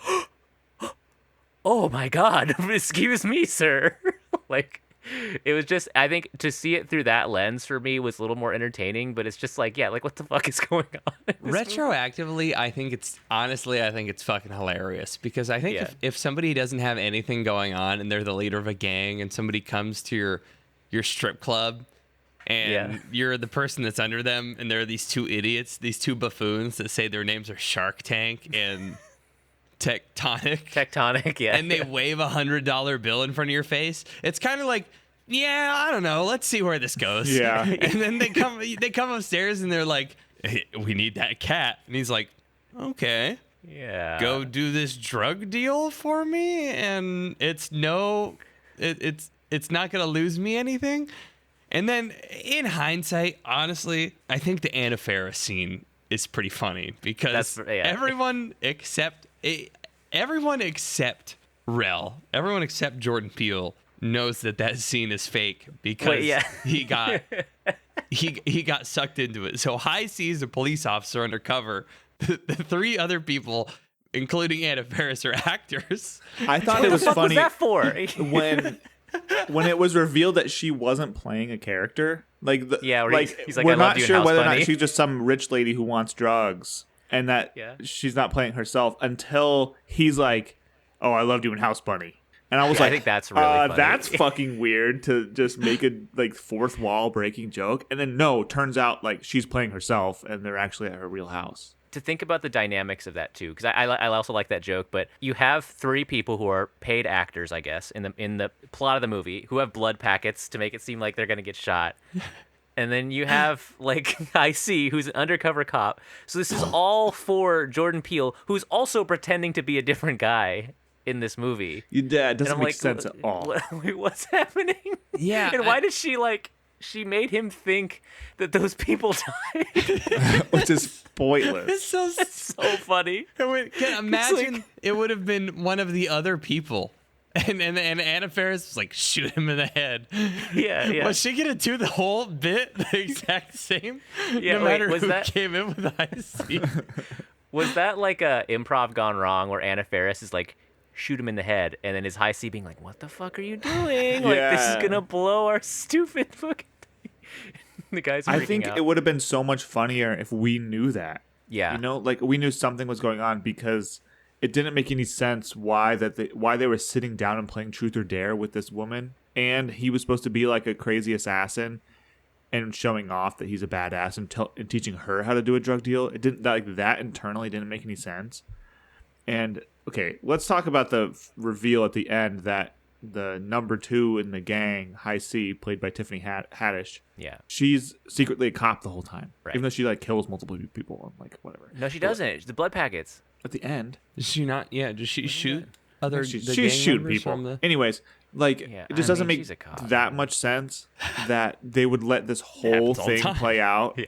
oh my God, excuse me, sir. Like it was just, I think to see it through that lens for me was a little more entertaining, but it's just like, yeah, like what the fuck is going on? Retroactively, I think it's fucking hilarious, because I think if somebody doesn't have anything going on and they're the leader of a gang and somebody comes to your strip club and you're the person that's under them, and there are these two idiots, these two buffoons that say their names are Shark Tank and Tectonic, yeah, and they wave $100 bill in front of your face. It's kind of like, yeah, I don't know, let's see where this goes. Yeah. And then they come upstairs and they're like, hey, we need that cat, and he's like, okay, yeah, go do this drug deal for me, and it's not gonna lose me anything. And then in hindsight, honestly, I think the Anna Faris scene is pretty funny, because everyone except Rel, everyone except Jordan Peele knows that scene is fake, because he got sucked into it. So High sees a police officer undercover. The three other people, including Anna Faris, are actors. I thought it was funny. What was that for? when it was revealed that she wasn't playing a character, like he's like, we're I love not you in sure House whether or Bunny. not she's just some rich lady who wants drugs, and that she's not playing herself, until he's like, oh, I loved you in House Bunny. And I was like, I think that's really funny. That's fucking weird to just make a like fourth wall breaking joke. And then no, turns out like she's playing herself and they're actually at her real house. To think about the dynamics of that too, because I also like that joke. But you have three people who are paid actors, I guess, in the plot of the movie, who have blood packets to make it seem like they're gonna get shot. And then you have like IC, who's an undercover cop. So this is all for Jordan Peele, who's also pretending to be a different guy in this movie. Yeah, it doesn't make like, sense at all. What's happening? Yeah. And why did she made him think that those people died? Which is pointless. It's so funny. Imagine it would have been one of the other people. And Anna Faris was like, shoot him in the head. Yeah. Was she gonna do the whole bit the exact same? Yeah, no matter who that came in with IC. Was that like a improv gone wrong, where Anna Faris is like, shoot him in the head, and then his high C being like, what the fuck are you doing? Like, this is gonna blow our stupid fucking thing. The guys are I think out. it would have been so much funnier if we knew that. Yeah. You know, like we knew something was going on, because it didn't make any sense why they were sitting down and playing Truth or Dare with this woman, and he was supposed to be like a crazy assassin and showing off that he's a badass and teaching her how to do a drug deal. It didn't like that internally didn't make any sense. And okay, let's talk about the reveal at the end that the number 2 in the gang, High C, played by Tiffany Haddish. Yeah. She's secretly a cop the whole time, Right. even though she like kills multiple people and like whatever. No, she doesn't. The blood packets. At the end, Does she not? Yeah. Does she shoot other? she's the gang shooting members people. from the... Anyways, like Yeah, it just I doesn't mean, make she's a cop. that much sense that they would let this whole happens all the thing time. play out. Yeah.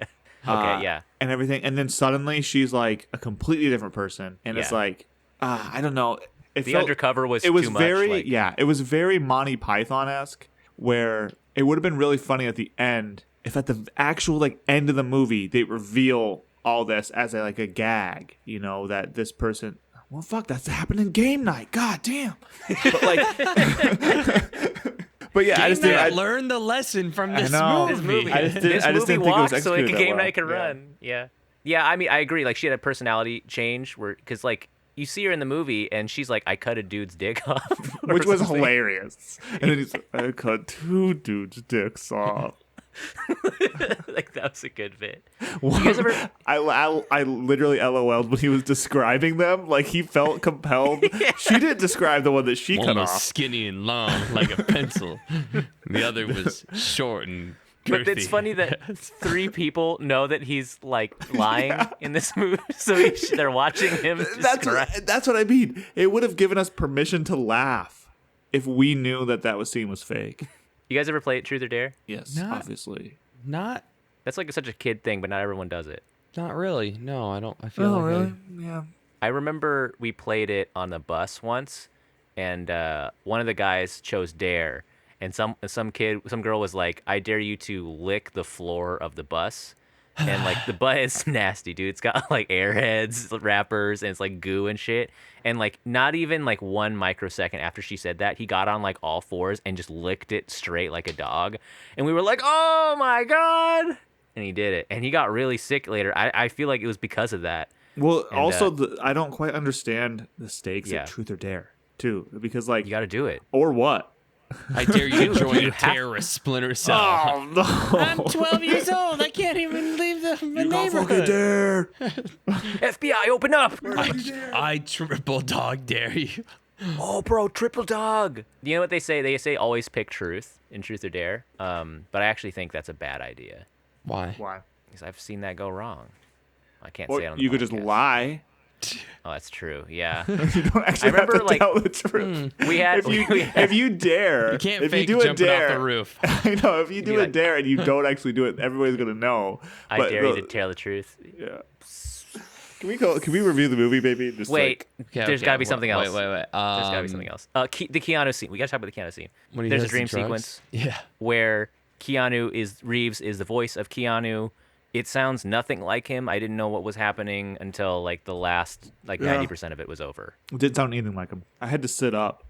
Okay, yeah. And everything, and then suddenly she's like a completely different person, and it's Yeah. like, I don't know. It The felt- undercover was it was too much, very like- it was very Monty Python-esque, where it would have been really funny at the end if at the actual like end of the movie they reveal all this as a gag, that this person. Well, fuck, that's happening game night. God damn. But like, but yeah, I just didn't. learn the lesson from I this know. movie. This movie, I just didn't- this I just movie didn't think it was walks so like a executed that game well. night can Yeah. run. Yeah. Yeah, I mean, I agree. Like, she had a personality change because, like, you see her in the movie and she's like, I cut a dude's dick off. or Which was something. hilarious. And then he's like, I cut 2 dudes' dicks off. Like, that was a good bit. You guys ever... I literally LOL'd when he was describing them. Like, he felt compelled. She didn't describe the one that she One cut was off. skinny and long like a pencil. The other was short and girthy. But it's funny that 3 people know that he's, like, lying in this movie. So they're watching him describe. That's what I mean. It would have given us permission to laugh if we knew that scene was fake. You guys ever play Truth or Dare? Yes, Not- obviously. not That's, like, such a kid thing, but not everyone does it. really. No, I don't. I feel like Yeah. I remember we played it on the bus once, and one of the guys chose Dare, and some girl was like, "I dare you to lick the floor of the bus," and like the butt is nasty, dude. It's got like airheads, wrappers, and it's like goo and shit. And like not even like 1 microsecond after she said that, he got on like all 4s and just licked it straight like a dog, and we were like, "Oh my god!" And he did it, and he got really sick later. I feel like it was because of that. Well, And, also, I don't quite understand the stakes Yeah. of Truth or Dare, too. Because, like, You got to do it. or what? I dare you to join you a have- terrorist splinter cell. Oh, no. I'm 12 years old. I can't even leave the You got fucking neighborhood. dare. FBI, open up! I triple dog dare you. Oh, bro, triple dog. You know what they say? They say always pick truth in Truth or Dare. But I actually think that's a bad idea Why? Why? because I've seen that go wrong. I can't Or say it on the you could just podcast. lie. Oh, that's true. Yeah. You don't actually remember, have to like- tell the truth. We had. If you dare, You can't if fake you do a jumping dare, off the roof. I know. If you do be a like- dare and you don't actually do it, everybody's gonna know. I But dare you the- to tell the truth. Yeah. Can we review the movie, baby? Just Wait, Okay, there's okay, got to be something else. Wait. There's got to be something else. The Keanu scene. We got to talk about the Keanu scene. When he There's a does the dream drugs? sequence Yeah. where Reeves is the voice of Keanu. It sounds nothing like him. I didn't know what was happening until like the last Yeah. 90% of it was over. It didn't sound anything like him. I had to sit up.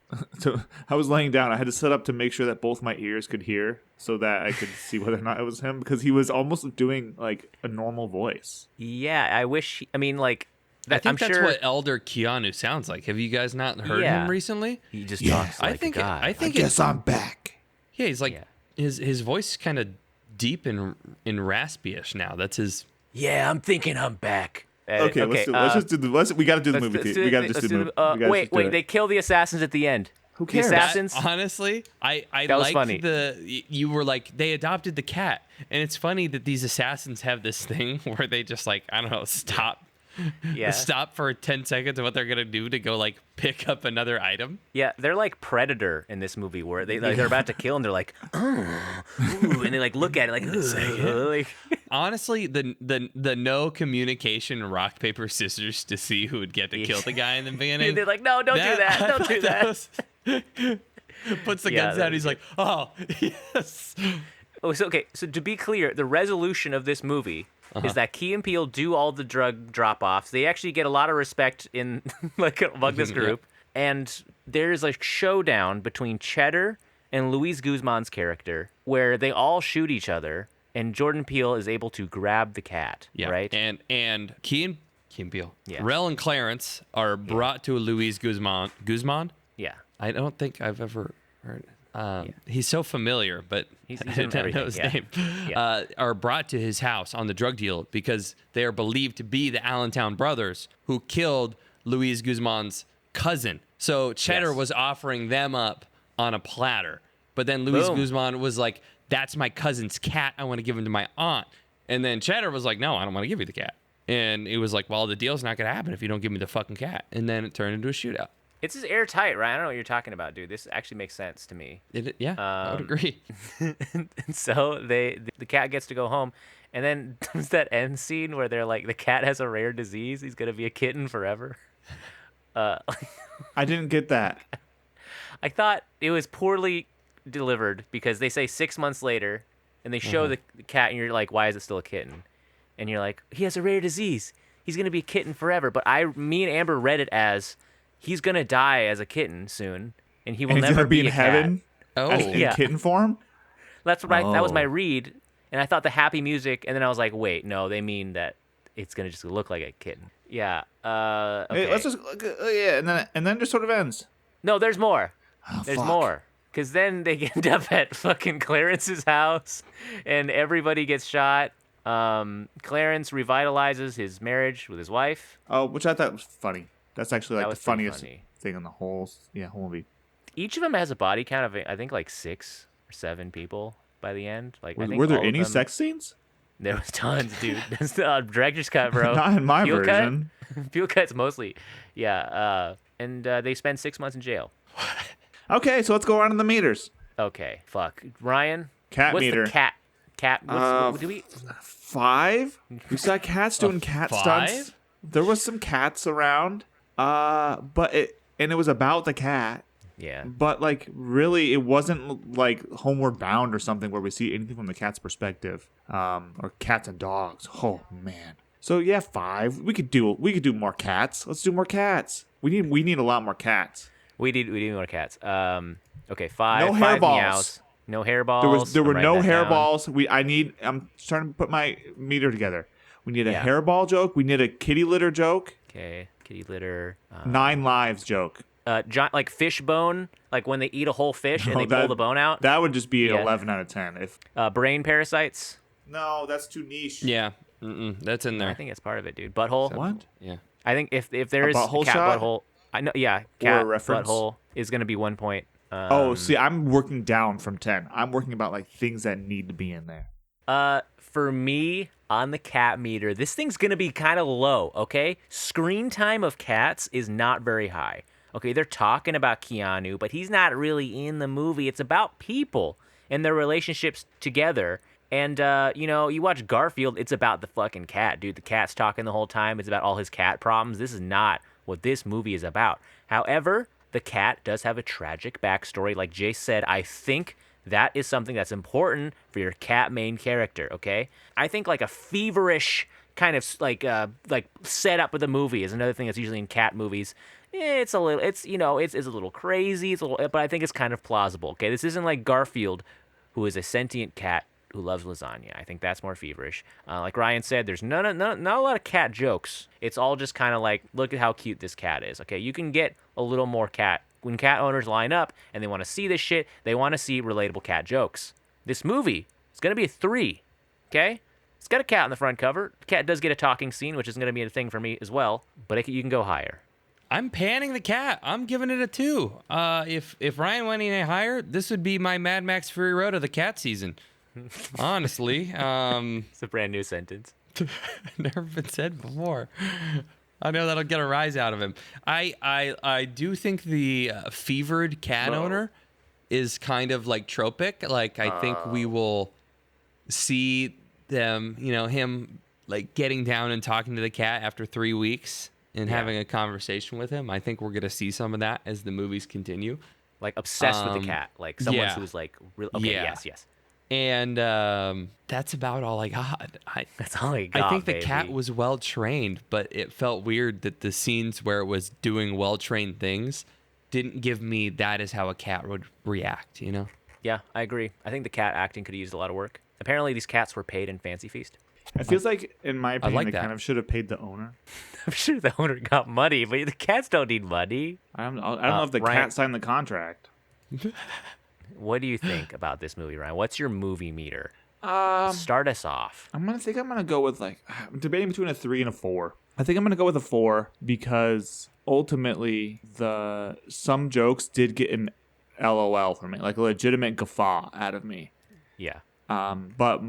I was laying down. I had to sit up to make sure that both my ears could hear so that I could see whether or not it was him because he was almost doing like a normal voice. Yeah, I wish. I mean, like, I think I'm that's sure what elder Keanu sounds like. Have you guys not heard Yeah. him recently? he just Yeah. talks like a guy. I think it's, I'm back. yeah, he's like Yeah. his voice is kind of deep and raspy-ish now. That's his. Yeah, I'm thinking I'm back. Okay, let's just do the. We got to do the movie. We got to just do the movie. We gotta Wait, just do wait. it. They kill the assassins at the end. Who cares? The assassins. Honestly, I That was like funny. you were like they adopted the cat, and it's funny that these assassins have this thing where they just like I don't know stop Yeah. stop for 10 seconds of what they're gonna do to go like pick up another item. Yeah, they're like Predator in this movie where they're about to kill and they're like, oh, ooh, and they like look at it like, "Ugh," like Honestly, the no communication rock paper scissors to see who would get to kill the guy in the beginning. they're like, no, don't do that, don't do that. Puts the Yeah, guns that out. He's like, oh yes. Oh, so okay. So to be clear, the resolution of this movie is that Key and Peele do all the drug drop-offs. They actually get a lot of respect in like among this group, and there's a showdown between Cheddar and Luis Guzman's character where they all shoot each other, and Jordan Peele is able to grab the cat. Yeah. Right. And Key Key and Peele. Yeah. Rel and Clarence are brought to Luis Guzman. Guzman? Yeah. I don't think I've ever heard. He's so familiar, but He's I in didn't know his everything, name. Yeah. Are brought to his house on the drug deal because they are believed to be the Allentown brothers who killed Luis Guzman's cousin. So Cheddar was offering them up on a platter, but then Luis Guzman was like, "That's my cousin's cat. I want to give him to my aunt." And then Cheddar was like, "No, I don't want to give you the cat." And it was like, "Well, the deal's not gonna happen if you don't give me the fucking cat." And then it turned into a shootout. It's just airtight, right? I don't know what you're talking about, dude. This actually makes sense to me. I would agree. And so the cat gets to go home, and then there's that end scene where they're like, the cat has a rare disease. He's gonna be a kitten forever. I didn't get that. I thought it was poorly delivered because they say 6 months later, and they show the cat, and you're like, why is it still a kitten? And you're like, he has a rare disease. He's gonna be a kitten forever. But me and Amber read it as he's gonna die as a kitten soon, and he will And he's never gonna be in a heaven. Oh, In Yeah. kitten form. That's what that was my Oh. read, and I thought the happy music, and then I was like, wait, no, they mean that it's gonna just look like a kitten. Yeah. Okay. Hey, let's just yeah, and then it just sort of ends. No, there's more. Oh, There's fuck. more. Because then they end up at fucking Clarence's house, and everybody gets shot. Clarence revitalizes his marriage with his wife. Oh, which I thought was funny. That's actually That like was the pretty funniest funny. thing in the whole movie. Each of them has a body count of, I think, like 6 or 7 people by the end. Like, I think Were there all of any them- sex scenes? There was tons, dude. That's the director's cut, bro. Not in my Peel cut? version. Peel cuts mostly. Yeah. And they spend 6 months in jail. Okay, so let's go on to the meters. Okay. Fuck. Ryan? Cat what's meter. The cat? What do we... 5. We saw cats doing cat stunts. 5? There was some cats around. But it was about the cat. Yeah. But like really it wasn't like Homeward Bound or something where we see anything from the cat's perspective. Or cats and dogs. Oh man. So yeah, 5. We could do more cats. Let's do more cats. We need a lot more cats. We need more cats. Okay, 5. No 5 hairballs. meows. No hairballs. There were I'm no writing that down. hairballs. I'm trying to put my meter together. We need a Yeah. hairball joke. We need a kitty litter joke. Okay, kitty litter. 9 lives joke. Like fish bone, like when they eat a whole fish and No, they pull that- the bone out. That would just be an Yeah. 11 out of 10. If Brain parasites. no, that's too niche. Yeah, that's in there. I think it's part of it, dude. Butthole. What? Yeah. I think if there is a butthole cat shot? butthole, I know. Yeah, Or a cat reference? butthole is gonna be 1 point. Oh, see, I'm working down from 10. I'm working about like things that need to be in there. For me, on the cat meter, this thing's gonna be kind of low. Okay, screen time of cats is not very high. Okay, they're talking about Keanu, but he's not really in the movie. It's about people and their relationships together. And, you watch Garfield, it's about the fucking cat, dude. The cat's talking the whole time. It's about all his cat problems. This is not what this movie is about. However, the cat does have a tragic backstory. Like Jay said, I think that is something that's important for your cat main character, okay? I think like a feverish kind of like setup of the movie is another thing that's usually in cat movies. It's a little crazy, but I think it's kind of plausible, okay? This isn't like Garfield, who is a sentient cat who loves lasagna. I think that's more feverish. Like Ryan said, there's not a lot of cat jokes. It's all just kind of like, look at how cute this cat is. Okay, you can get a little more cat. When cat owners line up and they want to see this shit, they want to see relatable cat jokes. This movie is going to be a 3, okay? It's got a cat on the front cover. The cat does get a talking scene, which is going to be a thing for me as well, but you can go higher. I'm panning the cat. I'm giving it a 2. If Ryan went any higher, this would be my Mad Max Fury Road of the cat season. Honestly, It's a brand new sentence. never been said before. I know that'll get a rise out of him. I do think the fevered cat owner is kind of like tropic. Like I think we will see them, him like getting down and talking to the cat after 3 weeks and having a conversation with him. I think we're gonna see some of that as the movies continue. Like obsessed with the cat. Like someone who's like, okay, Yeah. yes. And that's about all I got. That's all I got. I think the cat baby. was well trained, but it felt weird that the scenes where it was doing well trained things didn't give me that is how a cat would react, Yeah, I agree. I think the cat acting could have used a lot of work. Apparently, these cats were paid in Fancy Feast. It feels like, in my opinion, like they that. kind of should have paid the owner. I'm sure the owner got money, but the cats don't need money. I don't know if the Ryan- cat signed the contract. What do you think about this movie, Ryan? What's your movie meter? Start us off. I'm gonna go with I'm debating between a 3 and a 4. I think I'm gonna go with a 4 because ultimately some jokes did get an LOL from me, like a legitimate guffaw out of me. Yeah. But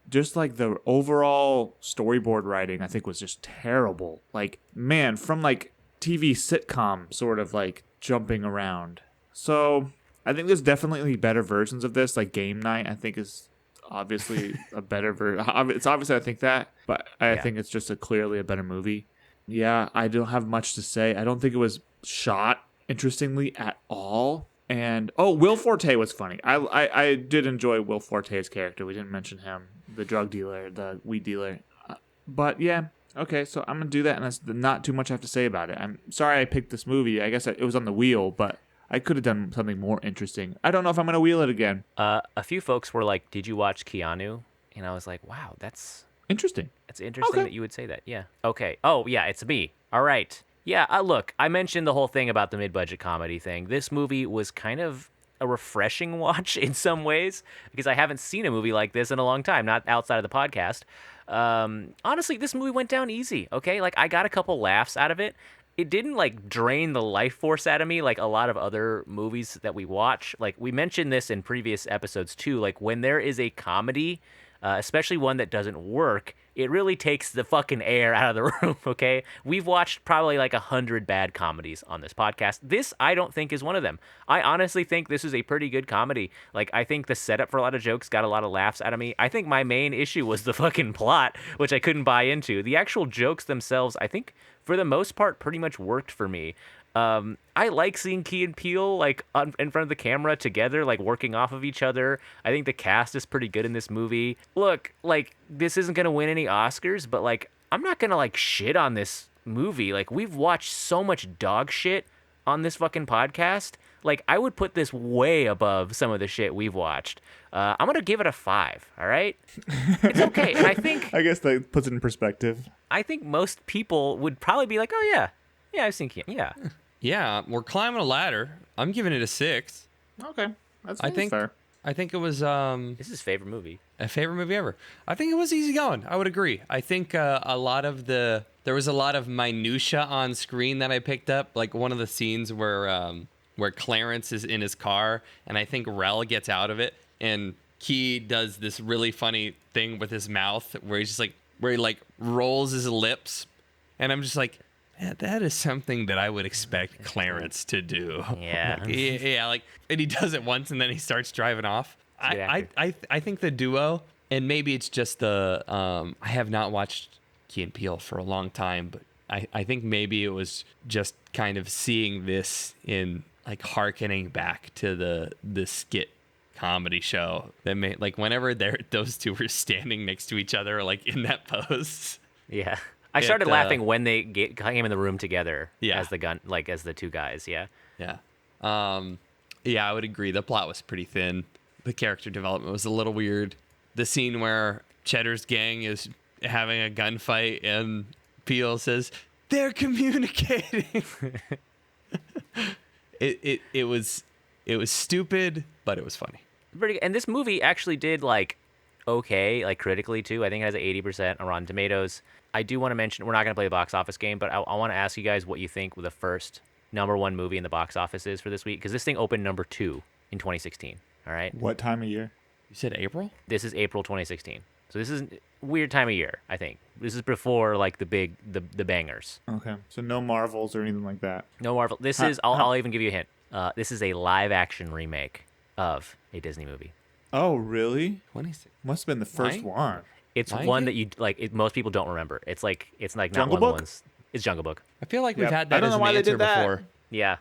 just like the overall storyboard writing, I think was just terrible. Like, man, from like TV sitcom sort of like jumping around. So I think there's definitely better versions of this. Like Game Night, I think is obviously a better version. It's obviously I think that, but I think it's just clearly a better movie. Yeah, I don't have much to say. I don't think it was shot interestingly at all. And Will Forte was funny. I did enjoy Will Forte's character. We didn't mention him, the drug dealer, the weed dealer. But yeah, okay. So I'm gonna do that, and that's not too much I have to say about it. I'm sorry I picked this movie. I guess it was on the wheel, but I could have done something more interesting. I don't know if I'm gonna wheel it again. A few folks were like, "Did you watch Keanu?" And I was like, "Wow, that's Interesting. interesting Okay. that you would say that." Yeah. Okay. Oh yeah, it's me. All right. Yeah. Look, I mentioned the whole thing about the mid-budget comedy thing. This movie was kind of a refreshing watch in some ways because I haven't seen a movie like this in a long time, not outside of the podcast. Honestly, this movie went down easy. Okay, like I got a couple laughs out of it. It didn't like drain the life force out of me like a lot of other movies that we watch. Like we mentioned this in previous episodes too. Like when there is a comedy, especially one that doesn't work, it really takes the fucking air out of the room, okay? We've watched probably like 100 bad comedies on this podcast. This, I don't think, is one of them. I honestly think this is a pretty good comedy. Like, I think the setup for a lot of jokes got a lot of laughs out of me. I think my main issue was the fucking plot, which I couldn't buy into. The actual jokes themselves, I think, for the most part, pretty much worked for me. I like seeing Key and Peele like in front of the camera together, like working off of each other. I think the cast is pretty good in this movie. Look, like this isn't gonna win any Oscars, but like I'm not gonna like shit on this movie. Like we've watched so much dog shit on this fucking podcast. Like I would put this way above some of the shit we've watched. I'm gonna give it a 5. All right, it's okay, and I think I guess that puts it in perspective. I think most people would probably be like, oh yeah, I've seen Key. Yeah. Yeah, we're climbing a ladder. I'm giving it a 6. Okay, that's I think fair. I think it was This is his favorite movie. a favorite movie ever. I think it was easy going. I would agree. I think there was a lot of minutia on screen that I picked up. Like one of the scenes where Clarence is in his car, and I think Rel gets out of it, and Key does this really funny thing with his mouth where he's just like where he like rolls his lips, and I'm just like, man, that is something that I would expect Clarence to do. Yeah. Yeah, like, and he does it once, and then he starts driving off. Good actor. I think the duo, and maybe it's just the I have not watched Key and Peele for a long time, but I think maybe it was just kind of seeing this in like hearkening back to the skit comedy show that made like whenever those two were standing next to each other like in that pose. Yeah. I started laughing when they came in the room together Yeah. as the two guys. Yeah. Yeah. Yeah, I would agree. The plot was pretty thin. The character development was a little weird. The scene where Cheddar's gang is having a gunfight and Peele says, "They're communicating." It was stupid, but it was funny. Pretty. And this movie actually did like okay, like critically too. I think it has an 80% on Rotten Tomatoes. I do want to mention, we're not going to play the box office game, but I want to ask you guys what you think the first #1 movie in the box office is for this week, because this thing opened number 2 in 2016. All right. What time of year? You said April? This is April 2016. So this is a weird time of year, I think. This is before like the bangers. Okay, so no Marvels or anything like that. No Marvel. This is, I'll even give you a hint. This is a live action remake of a Disney movie. Oh, really? 26. Must have been the first Mine? one. It's Lion one King? that you like. Most people don't remember. It's like not Jungle one of Book? the ones. It's Jungle Book. I feel like we've Yeah, had I that don't as know an why they answer did that. before. Yeah.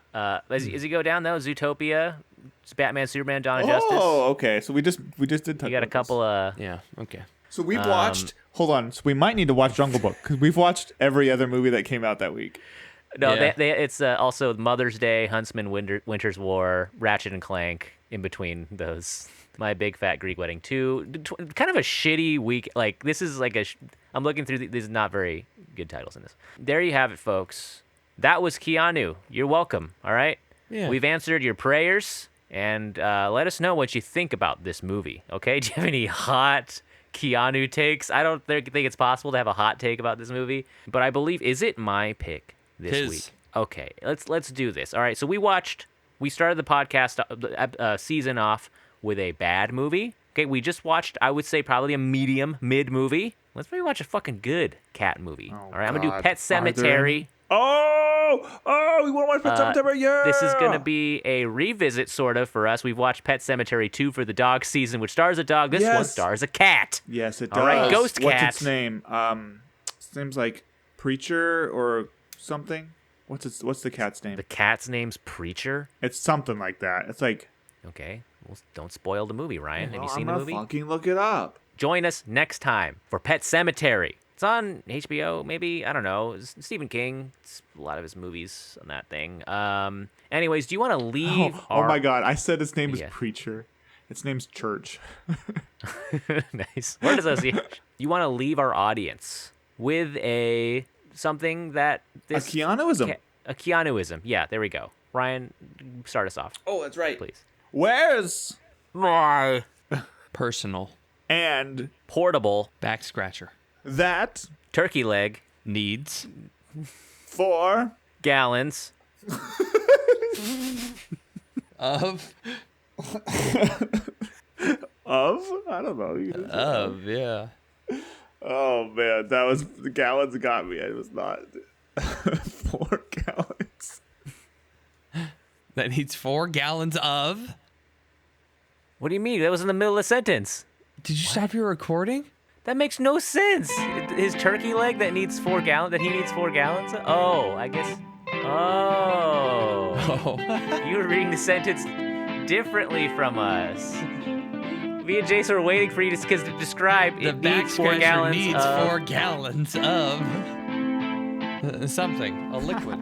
As you go down though, Zootopia, it's Batman, Superman, Dawn of Justice. Oh, okay. So we just did. You got a couple of. Yeah, okay. So we've watched. Hold on. So we might need to watch Jungle Book because we've watched every other movie that came out that week. No, Yeah. it's also Mother's Day, Huntsman, Winter's War, Ratchet and Clank. In between those. My Big Fat Greek Wedding 2. Kind of a shitty week. Like, this is like I'm looking through, there's not very good titles in this. There you have it, folks. That was Keanu. You're welcome, all right? Yeah. We've answered your prayers, and let us know what you think about this movie, okay? Do you have any hot Keanu takes? I don't think it's possible to have a hot take about this movie, but I believe, is it my pick this week? Okay, let's do this. All right, so we started the podcast season off with a bad movie. Okay, we just watched, I would say, probably a mid movie. Let's maybe watch a fucking good cat movie. All right, I'm gonna do Pet Sematary. We want to watch Pet Sematary. Yeah. This is gonna be a revisit, sort of, for us. We've watched Pet Sematary 2 for the dog season, which stars a dog. This one stars a cat. Yes, it does. All right, Ghost Cat. What's its name? Seems like Preacher or something. What's the cat's name? The cat's name's Preacher. It's something like that. It's like. Okay, well, don't spoil the movie, Ryan. Have you seen the I'm movie? gonna fucking look it up. Join us next time for Pet Sematary. It's on HBO, maybe. I don't know. It's Stephen King. It's a lot of his movies on that thing. Anyways, do you want to leave? Oh my God! I said his name is Yeah. Preacher. Its name's Church. Nice. Word association. You want to leave our audience with something that A Keanuism. A Keanuism. Yeah, there we go. Ryan, start us off. Oh, that's right. Please. Where's My Personal and portable back scratcher that turkey leg needs 4 gallons of I don't know. yeah. Oh man, that was the gallons got me. It was not 4 gallons. That needs 4 gallons of. What do you mean? That was in the middle of the sentence. Did you stop your recording? That makes no sense. His turkey leg that needs 4 gallons. That he needs 4 gallons. Oh, I guess. Oh. Oh. You were reading the sentence differently from us. Me and Jason were waiting for you to describe. The It back needs 4 scratcher gallons. needs of... 4 gallons of something, a liquid.